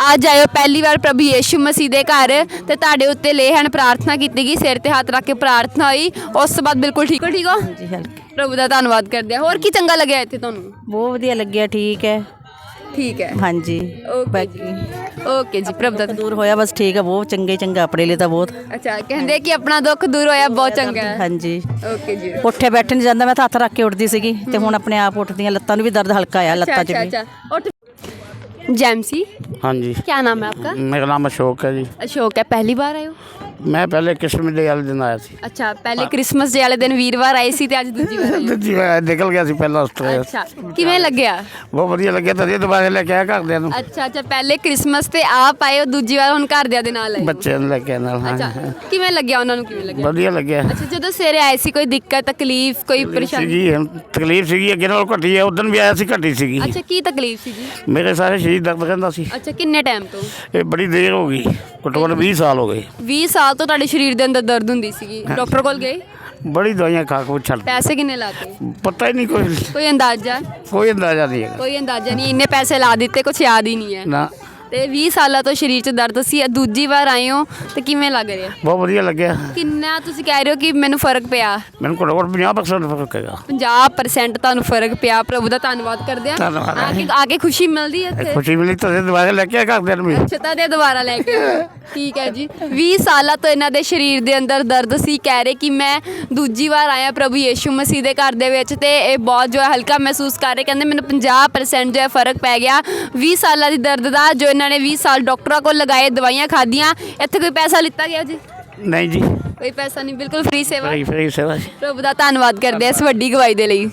ਅੱਜ ਆਇਓ ਪਹਿਲੀ ਵਾਰ ਪ੍ਰਭੂ ਯੀਸ਼ੂ ਮਸੀਹ ਦੇ ਘਰ ਤੇ ਤੁਹਾਡੇ ਉੱਤੇ ਲੇਹਣ ਪ੍ਰਾਰਥਨਾ ਕੀਤੀ ਗਈ, ਸਿਰ ਤੇ ਹੱਥ ਰੱਖ ਕੇ ਪ੍ਰਾਰਥਨਾ ਹੋਈ, ਉਸ ਤੋਂ ਬਾਅਦ ਬਿਲਕੁਲ ਠੀਕ ਹੋ? ਜੀ ਹਲਕੇ ਪ੍ਰਭੂ ਦਾ ਧੰਨਵਾਦ ਕਰਦੇ ਆ। ਹੋਰ ਕੀ ਚੰਗਾ ਲੱਗਿਆ ਇੱਥੇ ਤੁਹਾਨੂੰ? ਬਹੁਤ ਵਧੀਆ ਲੱਗਿਆ, ਠੀਕ ਹੈ ਠੀਕ ਹੈ, ਹਾਂਜੀ। ਓਕੇ ਜੀ, ਓਕੇ ਜੀ, ਪ੍ਰਭੂ ਦਾ ਦੂਰ ਹੋਇਆ ਬਸ ਠੀਕ ਹੈ, ਬਹੁਤ ਚੰਗਾ ਆਪਣੇ ਲਈ ਤਾਂ ਬਹੁਤ। ਅੱਛਾ, ਕਹਿੰਦੇ ਕਿ ਆਪਣਾ ਦੁੱਖ ਦੂਰ ਹੋਇਆ, ਬਹੁਤ ਚੰਗਾ ਹੈ। ਹਾਂਜੀ ਓਕੇ ਜੀ। ਉੱਠੇ ਬੈਠੇ ਨਹੀਂ ਜਾਂਦਾ, ਮੈਂ ਤਾਂ ਹੱਥ ਰੱਖ ਕੇ ਉੱਠਦੀ ਸੀਗੀ ਤੇ ਹੁਣ ਆਪਣੇ ਆਪ ਉੱਠਦੀਆਂ, ਲੱਤਾਂ ਨੂੰ ਵੀ ਦਰਦ ਹਲਕਾ ਆਇਆ ਲੱਤਾਂ 'ਚ ਵੀ। अच्छा और जेमसी, हाँ जी, क्या नाम है आपका? मेरा नाम अशोक है जी। अशोक है। पहली बार आए हो? मैं पहले क्रिसमस डे वाले दिन आया सी। अच्छा, पहले क्रिसमस डे वाले दिन वीरवार आए सी ते अज दूजी बार आए हो? ਦੂਜੀ ਵਾਰ ਨਿਕਲ ਗਿਆ ਸੀ ਪਹਿਲਾਂ ਆਸਟ੍ਰੇਲੀਆ। अच्छा, किवें लग्या? ਬਹੁਤ ਵਧੀਆ ਲੱਗਿਆ, ਤਾਂ ਇਹ ਦੁਬਾਰਾ ਲੈ ਕੇ ਆਇਆ ਘਰਦਿਆਂ ਨੂੰ, अच्छा अच्छा, पहले क्रिसमस ते आप आए हो, दूजी बार हुण घरदिਆਂ ਦੇ ਨਾਲ ਆਏ ਹੋ? ਬੱਚਿਆਂ ਨੂੰ ਲੈ ਕੇ ਨਾਲ। ਹਾਂ अच्छा, किवें लग्या ਉਹਨਾਂ ਨੂੰ, ਕਿਵੇਂ ਲੱਗਿਆ? ਵਧੀਆ ਲੱਗਿਆ। अच्छा, ਜਦੋਂ ਸਵੇਰੇ ਆਏ ਸੀ ਕੋਈ ਦਿੱਕਤ ਤਕਲੀਫ ਕੋਈ ਪਰੇਸ਼ਾਨੀ? ਸੀਗੀ ਹੁਣ ਤਕਲੀਫ ਸੀਗੀ, ਅੱਗੇ ਨਾਲੋਂ ਘਟੀ ਹੈ, ਉਦੋਂ ਵੀ ਆਇਆ ਸੀ ਘਟੀ ਸੀਗੀ। ਅੱਛਾ, ਕੀ ਤਕਲੀਫ ਸੀ ਜੀ? ਮੇਰੇ ਸਾਰੇ ਸਰੀਰ ਦਰਦ ਰਹਿੰਦਾ ਸੀ। ਅੱਛਾ, ਕਿੰਨੇ ਟਾਈਮ ਤੋਂ? ਇਹ ਬੜੀ ਦੇਰ ਹੋ ਗਈ, ਘੱਟੋ ਘੱਟ 20 ਸਾਲ ਹੋ ਗਏ। 20 ਸਾਲ ਤੋਂ ਤੁਹਾਡੇ ਸਰੀਰ ਦੇ ਅੰਦਰ ਦਰਦ ਹੁੰਦੀ ਸੀਗੀ, ਡਾਕਟਰ ਕੋਲ ਗਏ? बड़ी दवाइयाँ खा के छल पैसे किन्ने लाते? पता ही नहीं कोई अंदाजा? कोई अंदाजा नहीं है ਕੋਈ ਅੰਦਾਜ਼ਾ ਨਹੀਂ, ਇੰਨੇ ਪੈਸੇ ਲਾ ਦਿੱਤੇ ਕੁਛ ਯਾਦ ਹੀ ਨਹੀਂ ਹੈ। ना। ਤੇ 20 ਸਾਲਾਂ ਤੋਂ ਸਰੀਰ 'ਚ ਦਰਦ ਸੀ, ਦੂਜੀ ਵਾਰ ਆਏ ਹੋ ਤੇ ਕਿਵੇਂ ਲੱਗ ਰਿਹਾ? बहुत बढ़िया लगे ਕਿੰਨਾ ਤੁਸੀਂ ਕਹਿ ਰਹੇ ਹੋ ਕਿ ਮੈਨੂੰ ਫਰਕ ਪਿਆ? मैंने को 50% फर्क हैगा 50% ਤੁਹਾਨੂੰ ਫਰਕ ਪਿਆ। ਪ੍ਰਭੂ ਦਾ ਧੰਨਵਾਦ ਕਰਦੇ ਆ। ਧੰਨਵਾਦ। ਆ ਕੇ ਖੁਸ਼ੀ ਮਿਲਦੀ ਹੈ ਇੱਥੇ? खुशी मिली तो दवाई लेके आए घर में ਅੱਛਾ ਤਾਂ ਦੇ ਦੁਬਾਰਾ ਲੈ ਕੇ ਆਓ। ਠੀਕ ਹੈ ਜੀ। 20 ਸਾਲਾਂ ਤੋਂ ਇਹਨਾਂ ਦੇ ਸਰੀਰ ਦੇ ਅੰਦਰ ਦਰਦ ਸੀ, ਕਹਿ ਰਹੇ ਕਿ ਮੈਂ ਦੂਜੀ ਵਾਰ ਆਇਆ ਪ੍ਰਭੂ ਯੀਸ਼ੂ ਮਸੀਹ ਦੇ ਘਰ ਦੇ ਵਿੱਚ ਤੇ ਇਹ ਬਹੁਤ ਜੋ ਹੈ ਹਲਕਾ ਮਹਿਸੂਸ ਕਰ ਰਹੇ। ਕਹਿੰਦੇ ਮੈਨੂੰ 50% ਜੋ ਹੈ ਫਰਕ ਪੈ ਗਿਆ 20 ਸਾਲਾਂ ਦੀ ਦਰਦ ਦਾ, ਜੋ ਇਹਨਾਂ ਨੇ 20 ਸਾਲ ਡਾਕਟਰਾਂ ਕੋਲ ਲਗਾਏ, ਦਵਾਈਆਂ ਖਾਧੀਆਂ। ਇੱਥੇ ਕੋਈ ਪੈਸਾ ਲਿੱਤਾ ਗਿਆ ਜੀ? नहीं जी ਕੋਈ ਪੈਸਾ ਨਹੀਂ, ਬਿਲਕੁਲ ਫ੍ਰੀ ਸੇਵਾ। फ्री सेवा ਪ੍ਰਭੂ ਦਾ ਧੰਨਵਾਦ ਕਰਦੇ ਆ ਇਸ ਵੱਡੀ ਗਵਾਹੀ ਦੇ ਲਈ।